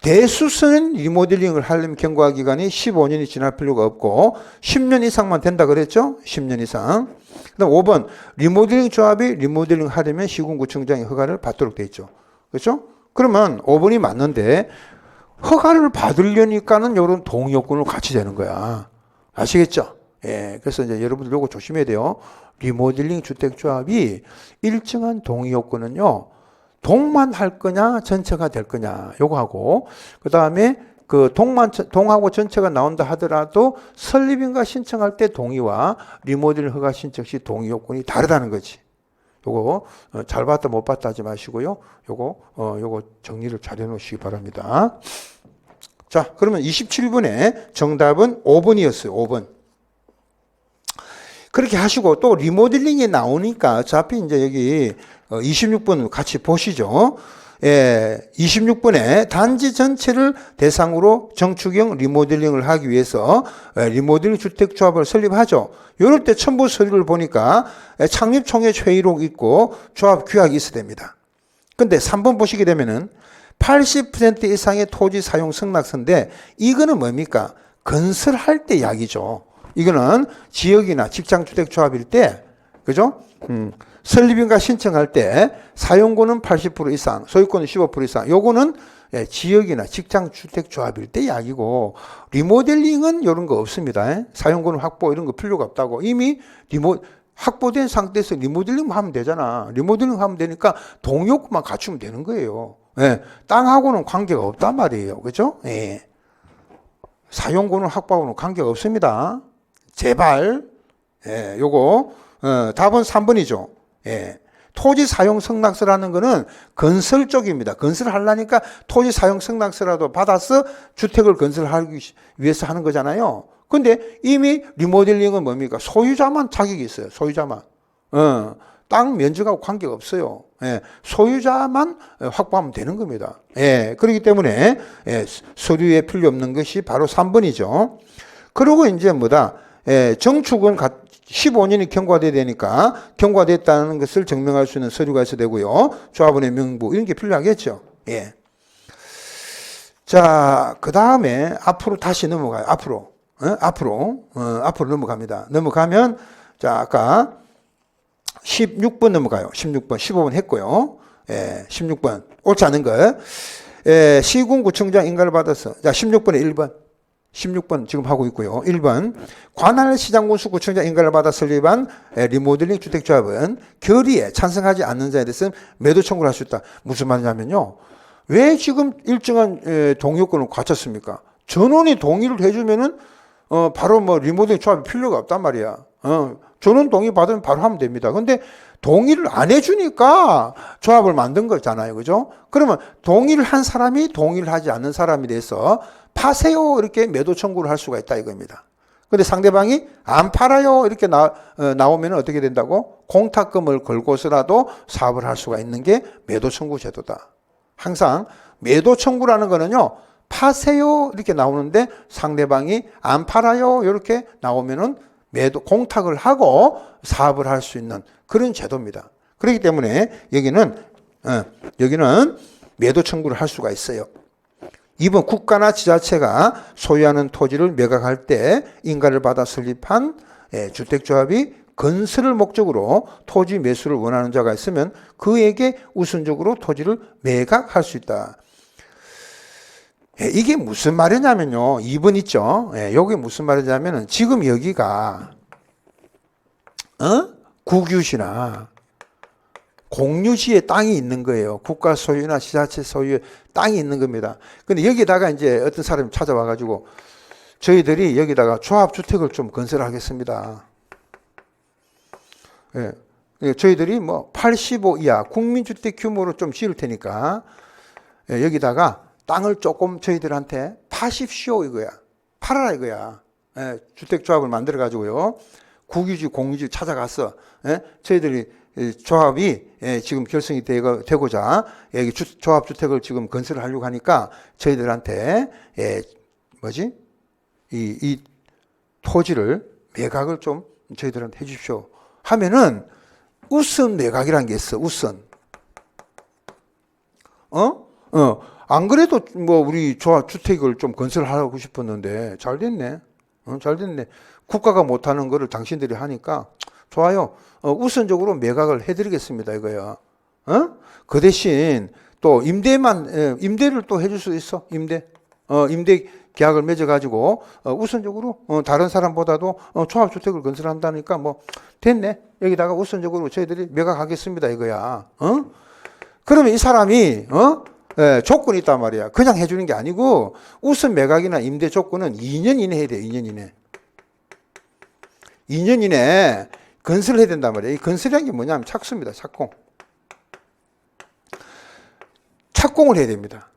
대수서는 리모델링을 하려면 경과 기간이 15년이 지날 필요가 없고 10년 이상만 된다 그랬죠? 10년 이상. 그다음 5번 리모델링 조합이 리모델링 하려면 시군구청장의 허가를 받도록 돼 있죠. 그렇죠? 그러면 5번이 맞는데 허가를 받으려니까는 이런 동의 요건을 같이 되는 거야. 아시겠죠? 예. 그래서 이제 여러분들 요거 조심해야 돼요. 리모델링 주택조합이 일정한 동의 요건은요. 동만 할 거냐, 전체가 될 거냐, 요거 하고, 그 다음에 그 동하고 전체가 나온다 하더라도 설립인가 신청할 때 동의와 리모델링 허가 신청 시 동의 요건이 다르다는 거지. 요거 잘 봤다 못 봤다 하지 마시고요. 요거 정리를 잘 해놓으시기 바랍니다. 자, 그러면 27번에 정답은 5번이었어요. 5번. 그렇게 하시고 또 리모델링이 나오니까 어차피 이제 여기 26번 같이 보시죠. 예, 26번에 단지 전체를 대상으로 정축형 리모델링을 하기 위해서 리모델링 주택조합을 설립하죠. 이럴 때 첨부 서류를 보니까 창립총회 회의록 있고 조합 규약이 있어야 됩니다. 근데 3번 보시게 되면은 80% 이상의 토지 사용 승낙서인데 이거는 뭡니까? 건설할 때 이야기죠. 이거는 지역이나 직장주택조합일 때, 그죠? 설립인가 신청할 때 사용권은 80% 이상, 소유권은 15% 이상. 요거는 지역이나 직장주택조합일 때 이야기고 리모델링은 이런 거 없습니다. 사용권 확보 이런 거 필요가 없다고. 이미 확보된 상태에서 리모델링 하면 되잖아. 리모델링 하면 되니까 동의요건만 갖추면 되는 거예요. 예, 땅하고는 관계가 없단 말이에요. 그죠? 예. 사용권을 확보하고는 관계가 없습니다. 제발. 예, 요거 답은 3번이죠. 예. 토지 사용 승낙서라는 거는 건설 쪽입니다. 건설하려니까 토지 사용 승낙서라도 받아서 주택을 건설하기 위해서 하는 거잖아요. 근데 이미 리모델링은 뭡니까? 소유자만 자격이 있어요. 소유자만. 땅 면적하고 관계가 없어요. 예, 소유자만 확보하면 되는 겁니다. 예, 그렇기 때문에 예, 서류에 필요 없는 것이 바로 3번이죠. 그리고 이제 뭐다? 예, 정축은 15년이 경과돼야 되니까 경과됐다는 것을 증명할 수 있는 서류가 있어야 되고요. 조합원의 명부 이런 게 필요하겠죠. 예. 자, 그 다음에 앞으로 다시 넘어가요. 앞으로 넘어갑니다. 넘어가면 자, 아까 16번 넘어가요. 16번, 15번 했고요. 예, 16번 옳지 않은 거. 예, 시군구청장 인가를 받아서 자, 16번에 1번. 16번 지금 하고 있고요. 1번 관할시장군수 구청장 인가를 받아 설립한 리모델링 주택조합은 결의에 찬성하지 않는 자에 대해서는 매도 청구를 할 수 있다. 무슨 말이냐면요. 왜 지금 일정한 동의요건을 갖췄습니까? 전원이 동의를 해주면은 바로 뭐 리모델링 조합이 필요가 없단 말이야. 전원 동의 받으면 바로 하면 됩니다. 근데 동의를 안 해주니까 조합을 만든 거잖아요. 그죠? 그러면 동의를 한 사람이 동의를 하지 않는 사람에 대해서 파세요 이렇게 매도 청구를 할 수가 있다 이겁니다. 근데 상대방이 안 팔아요 이렇게 나오면 어떻게 된다고? 공탁금을 걸고서라도 사업을 할 수가 있는 게 매도 청구 제도다. 항상 매도 청구라는 거는요. 파세요 이렇게 나오는데 상대방이 안 팔아요 이렇게 나오면은 매도 공탁을 하고 사업을 할 수 있는 그런 제도입니다. 그렇기 때문에 여기는 매도 청구를 할 수가 있어요. 2번 국가나 지자체가 소유하는 토지를 매각할 때 인가를 받아 설립한 주택조합이 건설을 목적으로 토지 매수를 원하는 자가 있으면 그에게 우선적으로 토지를 매각할 수 있다. 이게 무슨 말이냐면요. 2번 있죠. 이게 무슨 말이냐면은 지금 여기가 국유지나 공유지에 땅이 있는 거예요. 국가 소유나 지자체 소유의 땅이 있는 겁니다. 근데 여기다가 이제 어떤 사람이 찾아와 가지고 저희들이 여기다가 조합주택을 좀 건설하겠습니다. 예. 저희들이 뭐 85 이하 국민주택 규모로 좀 지을 테니까 여기다가 땅을 조금 저희들한테 파십시오 이거야. 팔아라 이거야. 예. 주택조합을 만들어 가지고요. 국유지 공유지 찾아가서 저희들이 조합이 지금 결성이 되고자 여기 조합주택을 지금 건설을 하려고 하니까 저희들한테 이 토지를 매각을 좀 저희들한테 해주십시오 하면은 우선 매각이라는 게 있어. 우선 안 그래도 뭐 우리 조합주택을 좀 건설하고 싶었는데 잘 됐네. 잘 됐네. 국가가 못하는 거를 당신들이 하니까 좋아요. 우선적으로 매각을 해드리겠습니다. 이거야. 그 대신 또 임대를 또 해줄 수 있어. 임대 계약을 맺어가지고 우선적으로 다른 사람보다도 조합주택을 건설한다니까 뭐 됐네. 여기다가 우선적으로 저희들이 매각하겠습니다. 이거야. 그러면 이 사람이 조건이 있단 말이야. 그냥 해주는 게 아니고 우선 매각이나 임대 조건은 2년 이내 해야 돼. 2년 이내. 2년 이내 건설을 해야 된단 말이에요. 이 건설이라는 게 뭐냐면 착수입니다. 착공. 착공을 해야 됩니다.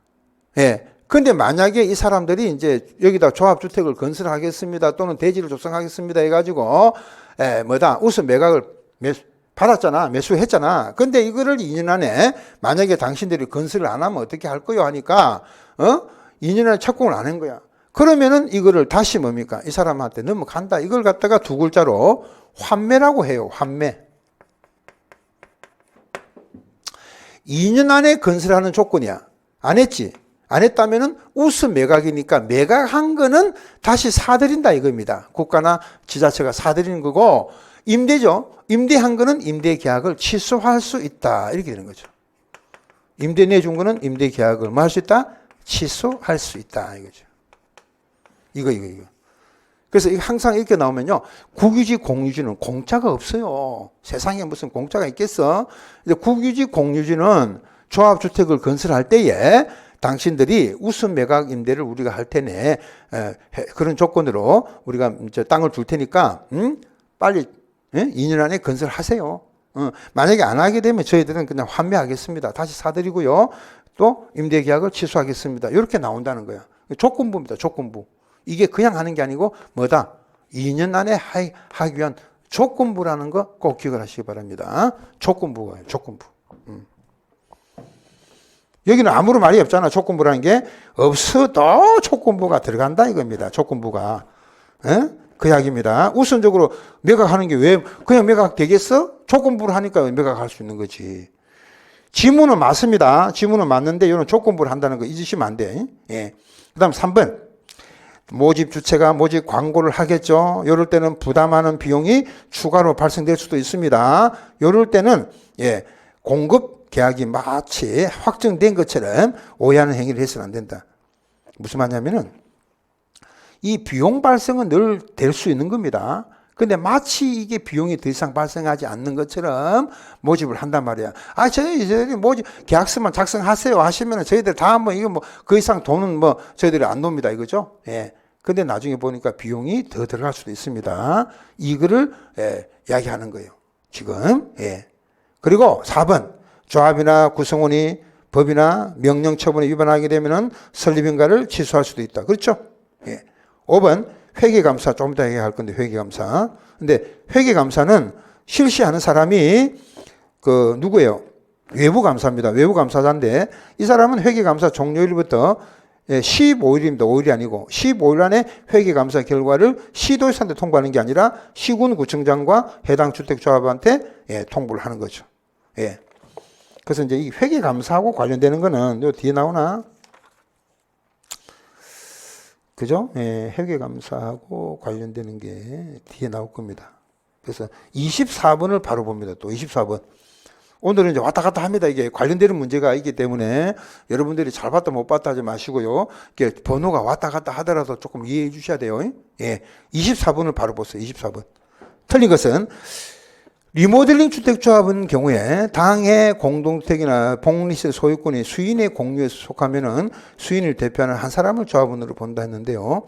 예. 근데 만약에 이 사람들이 이제 여기다 조합주택을 건설하겠습니다. 또는 대지를 조성하겠습니다. 해가지고, 우선 매각을 받았잖아. 매수했잖아. 근데 이거를 2년 안에 만약에 당신들이 건설을 안 하면 어떻게 할 거요? 하니까, 2년 안에 착공을 안 한 거야. 그러면은 이거를 다시 뭡니까? 이 사람한테 넘어간다. 이걸 갖다가 두 글자로 환매라고 해요. 환매. 2년 안에 건설하는 조건이야. 안 했지? 안 했다면은 우선 매각이니까 매각한 거는 다시 사들인다 이겁니다. 국가나 지자체가 사들이는 거고 임대죠. 임대한 거는 임대 계약을 취소할 수 있다. 이렇게 되는 거죠. 임대 내준 거는 임대 계약을 뭐 할 수 있다? 취소할 수 있다. 이거죠. 이거. 그래서 항상 이렇게 나오면요. 국유지, 공유지는 공짜가 없어요. 세상에 무슨 공짜가 있겠어? 이제 국유지, 공유지는 조합주택을 건설할 때에 당신들이 우선 매각 임대를 우리가 할 테네. 그런 조건으로 우리가 땅을 줄 테니까, 빨리, 2년 안에 건설하세요. 만약에 안 하게 되면 저희들은 그냥 환매하겠습니다. 다시 사드리고요. 또 임대 계약을 취소하겠습니다. 이렇게 나온다는 거야. 조건부입니다. 조건부. 이게 그냥 하는 게 아니고 뭐다? 2년 안에 하기 위한 조건부라는 거 꼭 기억을 하시기 바랍니다. 조건부가 조건부. 여기는 아무런 말이 없잖아. 조건부라는 게 없어도 조건부가 들어간다 이겁니다. 조건부가. 에? 그 이야기입니다. 우선적으로 매각하는 게 왜 그냥 매각 되겠어? 조건부를 하니까 매각할 수 있는 거지. 지문은 맞습니다. 지문은 맞는데 이런 조건부를 한다는 거 잊으시면 안 돼. 예. 그다음 3번. 모집 주체가 모집 광고를 하겠죠. 이럴 때는 부담하는 비용이 추가로 발생될 수도 있습니다. 이럴 때는 공급 계약이 마치 확정된 것처럼 오해하는 행위를 해서는 안 된다. 무슨 말이냐면은 이 비용 발생은 늘 될 수 있는 겁니다. 근데 마치 이게 비용이 더 이상 발생하지 않는 것처럼 모집을 한단 말이야. 저희 모집 계약서만 작성하세요 하시면은 저희들 다 한번 이거 뭐 그 이상 돈은 뭐 저희들이 안 놉니다 이거죠. 예. 근데 나중에 보니까 비용이 더 들어갈 수도 있습니다. 이거를 이야기하는 거예요. 지금. 예. 그리고 4번 조합이나 구성원이 법이나 명령 처분에 위반하게 되면은 설립인가를 취소할 수도 있다. 그렇죠? 예. 5번 회계감사 조금 이따 얘기할 건데 회계감사. 근데 회계감사는 실시하는 사람이 그 누구예요? 외부감사입니다. 외부감사자인데 이 사람은 회계감사 종료일부터 15일입니다. 5일이 아니고 15일 안에 회계감사 결과를 시도지사한테 통보하는 게 아니라 시군구청장과 해당 주택조합한테 통보를 하는 거죠. 예. 그래서 이제 이 회계감사하고 관련되는 거는 요 뒤에 나오나? 그죠? 예, 회계감사하고 관련되는 게 뒤에 나올 겁니다. 그래서 24번을 바로 봅니다. 또 24번. 오늘은 이제 왔다 갔다 합니다. 이게 관련되는 문제가 있기 때문에 여러분들이 잘 봤다 못 봤다 하지 마시고요. 이게 번호가 왔다 갔다 하더라도 조금 이해해 주셔야 돼요. 예. 24번을 바로 보세요. 24번. 틀린 것은 리모델링 주택조합은 경우에 당해 공동주택이나 복리세 소유권이 수인의 공유에 속하면은 수인을 대표하는 한 사람을 조합원으로 본다 했는데요.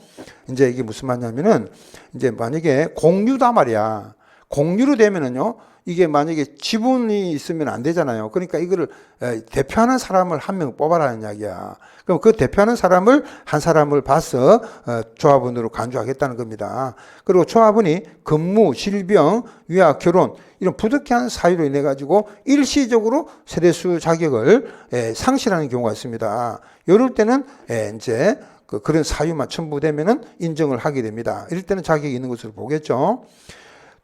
이제 이게 무슨 말이냐면은 이제 만약에 공유다 말이야. 공유로 되면은요. 이게 만약에 지분이 있으면 안 되잖아요. 그러니까 이거를 대표하는 사람을 한 명 뽑아라는 이야기야. 그럼 그 대표하는 사람을 한 사람을 봐서 조합원으로 간주하겠다는 겁니다. 그리고 조합원이 근무, 질병, 위약, 결혼 이런 부득이한 사유로 인해 가지고 일시적으로 세대수 자격을 상실하는 경우가 있습니다. 이럴 때는 이제 그런 사유만 첨부되면은 인정을 하게 됩니다. 이럴 때는 자격이 있는 것으로 보겠죠.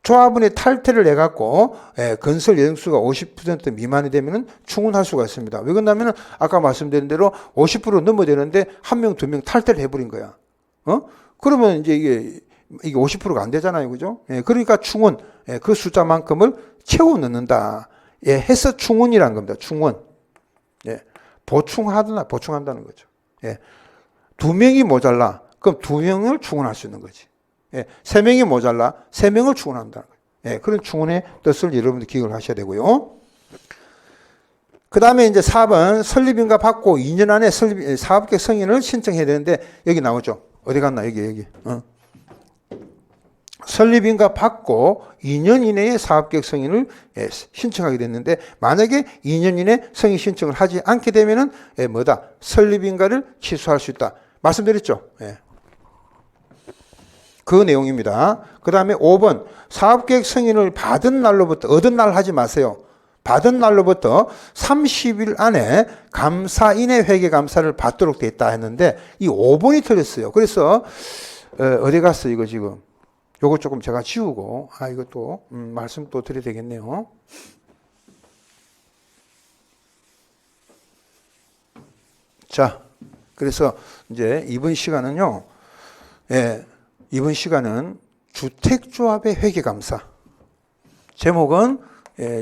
조합원이 탈퇴를 해갖고 건설 예정수가 50% 미만이 되면 충원할 수가 있습니다. 왜 그러냐면 아까 말씀드린 대로 50% 넘어야 되는데 한 명, 두 명 탈퇴를 해버린 거야. 그러면 이제 이게 50%가 안 되잖아요, 그죠? 그러니까 충원, 그 숫자만큼을 채워 넣는다. 해서 충원이라는 겁니다. 충원. 보충한다는 거죠. 두 명이 모자라. 그럼 두 명을 충원할 수 있는 거지. 세 명이 모자라, 세 명을 충원한다는 거예요. 그런 충원의 뜻을 여러분들 기억을 하셔야 되고요. 그 다음에 이제 4번 설립인가 받고 2년 안에 사업계획 승인을 신청해야 되는데 여기 나오죠. 어디 갔나? 여기. 설립인가 받고 2년 이내에 사업계획 승인을 신청하게 됐는데 만약에 2년 이내 승인 신청을 하지 않게 되면은 뭐다? 설립인가를 취소할 수 있다. 말씀드렸죠. 그 내용입니다. 그 다음에 5번 사업계획 승인을 받은 날로부터 얻은 날 하지 마세요. 받은 날로부터 30일 안에 감사인의 회계감사를 받도록 돼 있다 했는데 이 5번이 틀렸어요. 그래서 어디 갔어 이거 지금. 요거 조금 제가 지우고 이것도 말씀 또 드려야 되겠네요. 자, 그래서 이제 이번 시간은요. 이번 시간은 주택조합의 회계감사. 제목은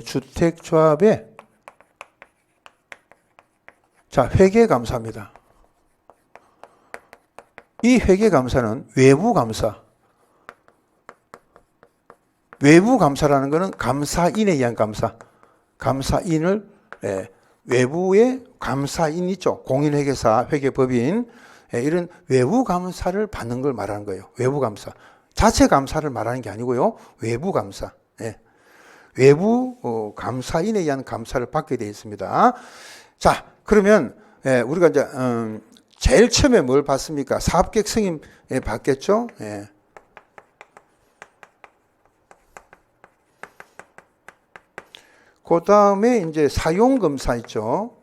주택조합의 회계감사입니다. 이 회계감사는 외부감사. 외부감사라는 것은 감사인에 의한 감사. 감사인을 외부의 감사인 있죠. 공인회계사, 회계법인 이런 외부 감사를 받는 걸 말하는 거예요. 외부 감사. 자체 감사를 말하는 게 아니고요. 외부 감사. 외부 감사인에 의한 감사를 받게 되어 있습니다. 자, 그러면 우리가 이제 제일 처음에 뭘 받습니까? 사업계획 승인 받겠죠? 그 다음에 이제 사용검사 있죠.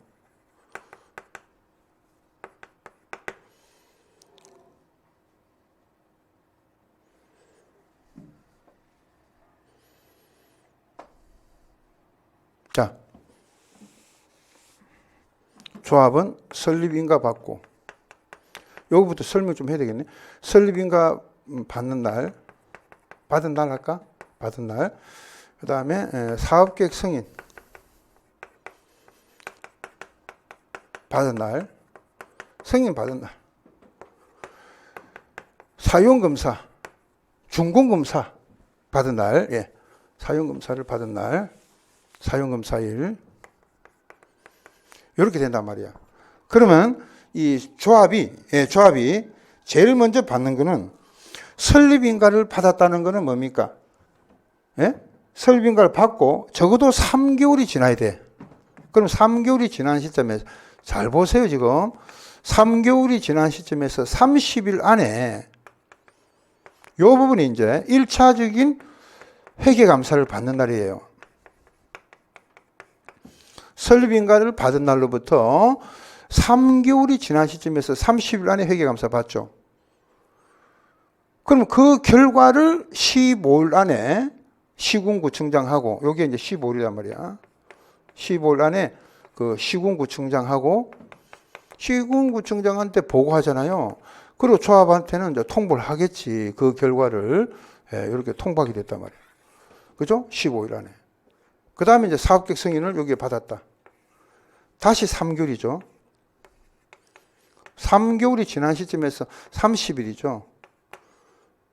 조합은 설립인가 받고, 여기부터 설명 좀 해야 되겠네. 설립인가 받는 날, 받은 날 할까? 받은 날. 그 다음에 사업계획 승인 받은 날, 승인 받은 날. 사용검사, 준공검사 받은 날, 예. 사용검사를 받은 날, 사용검사일. 이렇게 된단 말이야. 그러면 이 조합이 제일 먼저 받는 거는 설립인가를 받았다는 거는 뭡니까? 예? 설립인가를 받고 적어도 3개월이 지나야 돼. 그럼 3개월이 지난 시점에서, 잘 보세요, 지금. 3개월이 지난 시점에서 30일 안에 이 부분이 이제 1차적인 회계감사를 받는 날이에요. 설립인가를 받은 날로부터 3개월이 지난 시점에서 30일 안에 회계감사 받죠. 그럼 그 결과를 15일 안에 시군구청장하고, 여기 이제 15일이란 말이야. 15일 안에 그 시군구청장하고, 시군구청장한테 보고하잖아요. 그리고 조합한테는 이제 통보를 하겠지. 그 결과를. 예, 이렇게 통보하게 됐단 말이에요. 그죠? 15일 안에. 그 다음에 이제 사업계획 승인을 여기에 받았다. 다시 3개월이죠. 3개월이 지난 시점에서 30일이죠.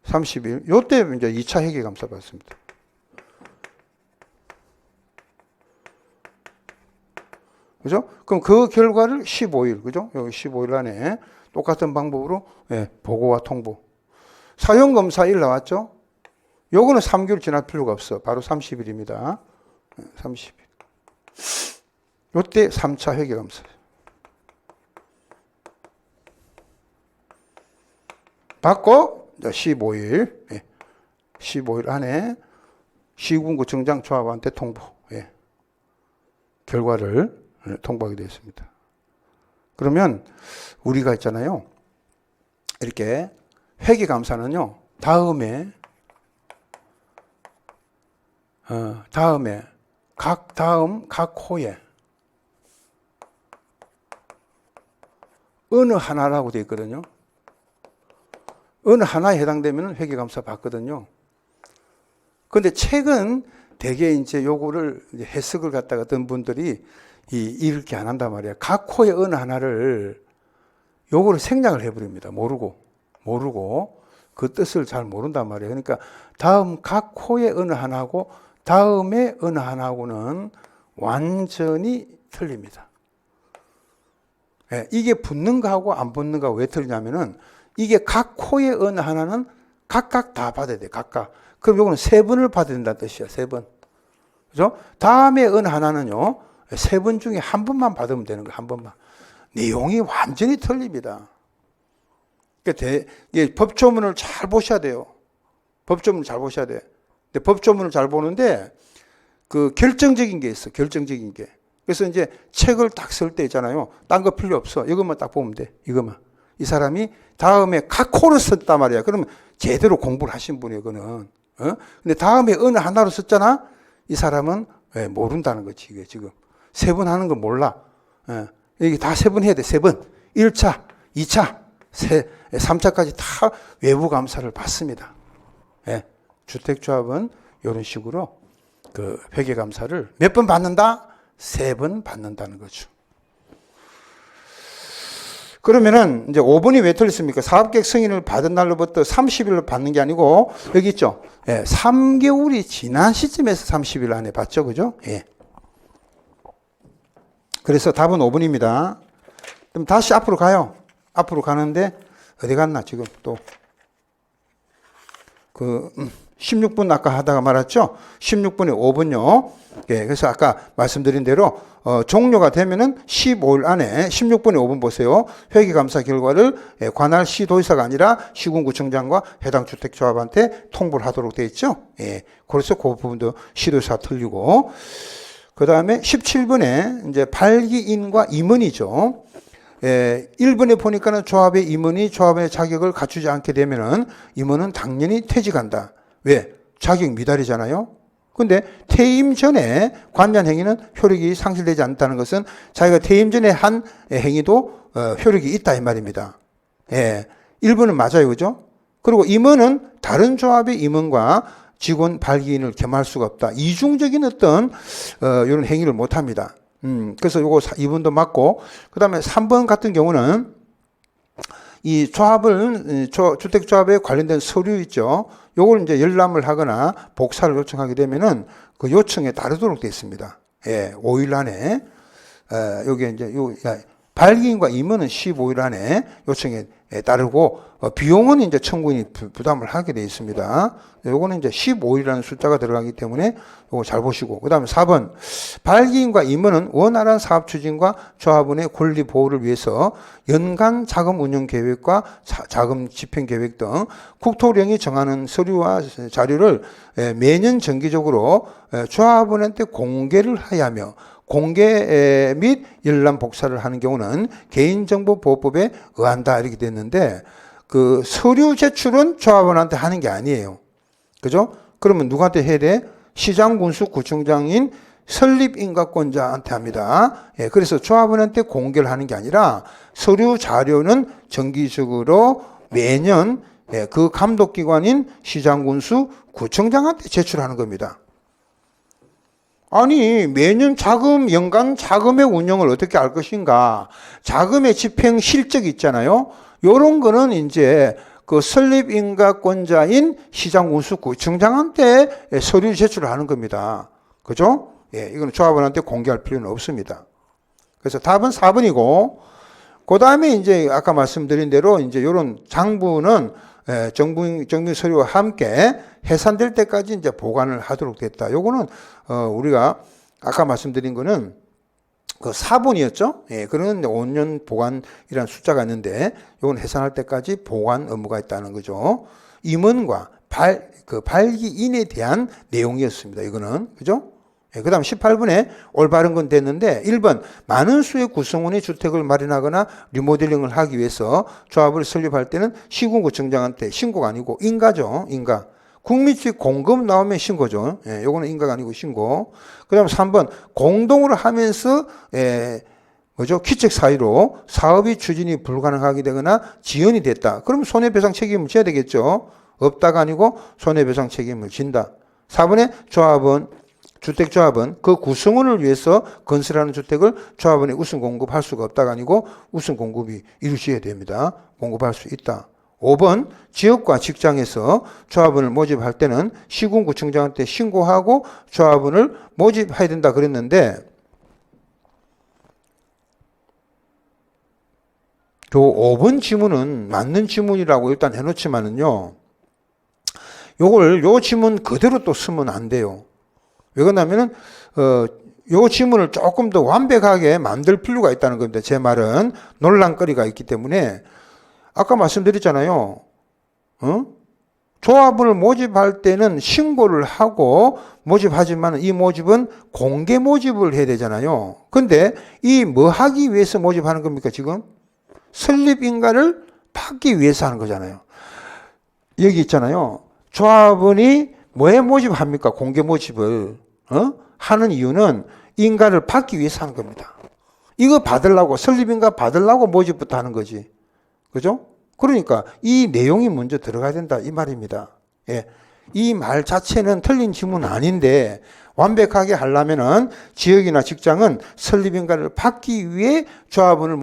30일. 요때 이제 2차 회계감사 받습니다. 그죠? 그럼 그 결과를 15일, 그죠? 여기 15일 안에 똑같은 방법으로, 예, 보고와 통보. 사용검사일 나왔죠? 요거는 3개월 지날 필요가 없어. 바로 30일입니다. 30일. 요때 3차 회계감사. 받고 15일, 예, 15일 안에 시군구청장 조합한테 통보, 예, 결과를 통보하게 되었습니다. 그러면 우리가 있잖아요. 이렇게 회계감사는요. 다음에 각 호에 어느 하나라고 되어 있거든요. 어느 하나에 해당되면 회계감사 받거든요. 그런데 최근 대개 이제 요거를 이제 해석을 갖다가 어떤 분들이 이렇게 안 한단 말이에요. 각 호의 어느 하나를 요거를 생략을 해버립니다. 모르고 그 뜻을 잘 모른단 말이에요. 그러니까 다음 각 호의 어느 하나고 다음에 어느 하나하고는 완전히 틀립니다. 예, 이게 붙는 거하고 안 붙는 거하고 왜 틀리냐면은 이게 각 호의 어느 하나는 각각 다 받아야 돼. 각각. 그럼 요거는 3번을 받아야 된다는 뜻이야. 3번. 그죠? 다음에 어느 하나는요. 3번 중에 한 번만 받으면 되는 거예요. 한 번만. 내용이 완전히 틀립니다. 그러니까 법조문을 잘 보셔야 돼요. 법조문을 잘 보셔야 돼. 근데 법조문을 잘 보는데 그 결정적인 게 있어. 결정적인 게. 그래서 이제 책을 딱 쓸 때 있잖아요. 딴 거 필요 없어. 이것만 딱 보면 돼. 이것만. 이 사람이 다음에 각 호를 썼단 말이야. 그러면 제대로 공부를 하신 분이에요. 그거는. 근데 다음에 어느 하나로 썼잖아. 이 사람은 왜 모른다는 거지. 이게 지금 3번 하는 거 몰라. 이게 다 3번 해야 돼. 3번. 1차, 2차, 3차까지 다 외부 감사를 받습니다. 예. 주택조합은 이런 식으로 그 회계 감사를 몇 번 받는다? 3번 받는다는 거죠. 그러면은 이제 5번이 왜 틀렸습니까? 사업계획 승인을 받은 날로부터 30일로 받는 게 아니고 여기 있죠. 예, 3개월이 지난 시점에서 30일 안에 받죠. 그죠? 예. 그래서 답은 5번입니다. 그럼 다시 앞으로 가요. 앞으로 가는데 어디 갔나 지금 또. 16분 아까 하다가 말았죠. 16분에 5번요. 예, 그래서 아까 말씀드린 대로 종료가 되면은 15일 안에 16분에 5번 보세요. 회계감사 결과를 관할 시도지사가 아니라 시군구청장과 해당 주택조합한테 통보를 하도록 되어 있죠. 예, 그래서 그 부분도 시도지사 틀리고. 그 다음에 17번에 이제 발기인과 임원이죠. 예, 1번에 보니까는 조합의 임원이 조합의 자격을 갖추지 않게 되면은 임원은 당연히 퇴직한다. 왜? 자격 미달이잖아요. 근데 퇴임 전에 관련 행위는 효력이 상실되지 않다는 것은 자기가 퇴임 전에 한 행위도 효력이 있다 이 말입니다. 예. 1번은 맞아요. 그죠? 그리고 임원은 다른 조합의 임원과 직원 발기인을 겸할 수가 없다. 이중적인 어떤 이런 행위를 못 합니다. 그래서 요거 2번도 맞고, 그다음에 3번 같은 경우는 이 조합을 주택조합에 관련된 서류 있죠. 요걸 이제 열람을 하거나 복사를 요청하게 되면은 그 요청에 따르도록 되어 있습니다. 예, 5일 안에 여기 이제 발기인과 임원은 15일 안에 요청에 따르고 비용은 이제 청구인이 부담을 하게 되어 있습니다. 요거는 이제 15일이라는 숫자가 들어가기 때문에 요거 잘 보시고, 그다음에 4번 발기인과 임원은 원활한 사업 추진과 조합원의 권리 보호를 위해서 연간 자금 운영 계획과 자금 집행 계획 등 국토령이 정하는 서류와 자료를 매년 정기적으로 조합원한테 공개를 해야 하며, 공개 및 열람 복사를 하는 경우는 개인정보보호법에 의한다 이렇게 됐는데, 그 서류 제출은 조합원한테 하는 게 아니에요. 그죠? 그러면 누구한테 해야 돼? 시장군수구청장인 설립인가권자한테 합니다. 예, 그래서 조합원한테 공개를 하는 게 아니라 서류 자료는 정기적으로 매년 그 감독기관인 시장군수구청장한테 제출하는 겁니다. 아니, 매년 연간 자금의 운영을 어떻게 할 것인가? 자금의 집행 실적이 있잖아요. 요런 거는 이제 그 설립인가권자인 시장군수구청장한테 서류 제출을 하는 겁니다. 그죠? 예, 이거는 조합원한테 공개할 필요는 없습니다. 그래서 답은 4번이고, 그 다음에 이제 아까 말씀드린 대로 이제 요런 장부는 정부 서류와 함께 해산될 때까지 이제 보관을 하도록 됐다. 요거는 우리가 아까 말씀드린 거는 그 4번이었죠. 예, 그런 5년 보관이라는 숫자가 있는데 요건 해산할 때까지 보관 의무가 있다는 거죠. 임원과 발기인에 대한 내용이었습니다. 이거는 그죠? 예, 그 다음 18번에 올바른 건 됐는데 1번 많은 수의 구성원이 주택을 마련하거나 리모델링을 하기 위해서 조합을 설립할 때는 시군구청장한테, 신고가 아니고 인가죠. 인가. 국민주의 공급 나오면 신고죠. 예, 요거는 인가가 아니고 신고. 그 다음 3번 공동으로 하면서 기책 사유로 사업이 추진이 불가능하게 되거나 지연이 됐다. 그럼 손해배상 책임을 져야 되겠죠. 없다가 아니고 손해배상 책임을 진다. 4번에 주택조합은 그 구성원을 위해서 건설하는 주택을 조합원에 우선 공급할 수가 없다가 아니고 우선 공급이 이루어져야 됩니다. 공급할 수 있다. 5번 지역과 직장에서 조합원을 모집할 때는 시군구청장한테 신고하고 조합원을 모집해야 된다 그랬는데, 그 5번 지문은 맞는 지문이라고 일단 해놓지만은요, 요 지문 그대로 또 쓰면 안 돼요. 왜 그러냐면은 요 지문을 조금 더 완벽하게 만들 필요가 있다는 겁니다. 제 말은 논란거리가 있기 때문에. 아까 말씀드렸잖아요. 조합을 모집할 때는 신고를 하고 모집하지만 이 모집은 공개 모집을 해야 되잖아요. 근데 이 뭐 하기 위해서 모집하는 겁니까, 지금? 설립인가를 받기 위해서 하는 거잖아요. 여기 있잖아요. 조합원이 뭐에 모집합니까? 공개 모집을 하는 이유는 인가를 받기 위해서 하는 겁니다. 이거 받으려고, 설립인가 받으려고 모집부터 하는 거지. 그죠? 그러니까 이 내용이 먼저 들어가야 된다 이 말입니다. 예. 이 말 자체는 틀린 지문은 아닌데 완벽하게 하려면은 지역이나 직장은 설립인가를 받기 위해 조합원을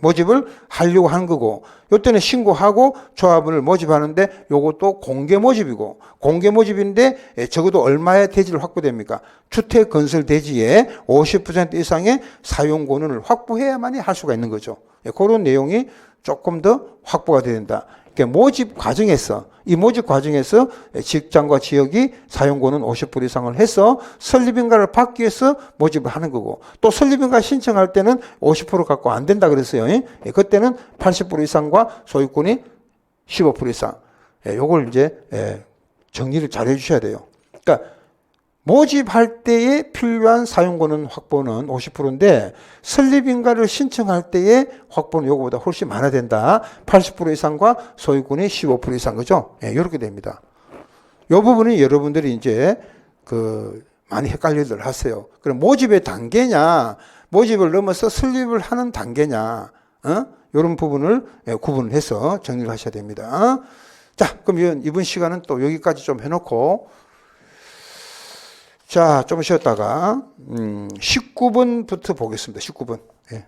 모집을 하려고 하는 거고, 요때는 신고하고 조합원을 모집하는데 요것도 공개 모집이고, 공개 모집인데 적어도 얼마의 대지를 확보됩니까? 주택 건설 대지의 50% 이상의 사용 권한을 확보해야만이 할 수가 있는 거죠. 그런 내용이 조금 더 확보가 돼야 된다. 그러니까 이 모집 과정에서 직장과 지역이 사용권은 50% 이상을 해서 설립인가를 받기 위해서 모집을 하는 거고, 또 설립인가 신청할 때는 50% 갖고 안 된다 그랬어요. 그때는 80% 이상과 소유권이 15% 이상. 요걸 이제 정리를 잘 해주셔야 돼요. 그러니까 모집할 때에 필요한 사용권은 확보는 50%인데 설립인가를 신청할 때의 확보는 요거보다 훨씬 많아야 된다. 80% 이상과 소유권이 15% 이상, 그죠? 이렇게 됩니다. 이 부분은 여러분들이 이제 많이 헷갈리들 하세요. 그럼 모집의 단계냐, 모집을 넘어서 설립을 하는 단계냐, 이런 부분을 구분을 해서 정리를 하셔야 됩니다. 자, 그럼 이번 시간은 또 여기까지 좀 해놓고, 자, 좀 쉬었다가 19번부터 보겠습니다. 19번. 예.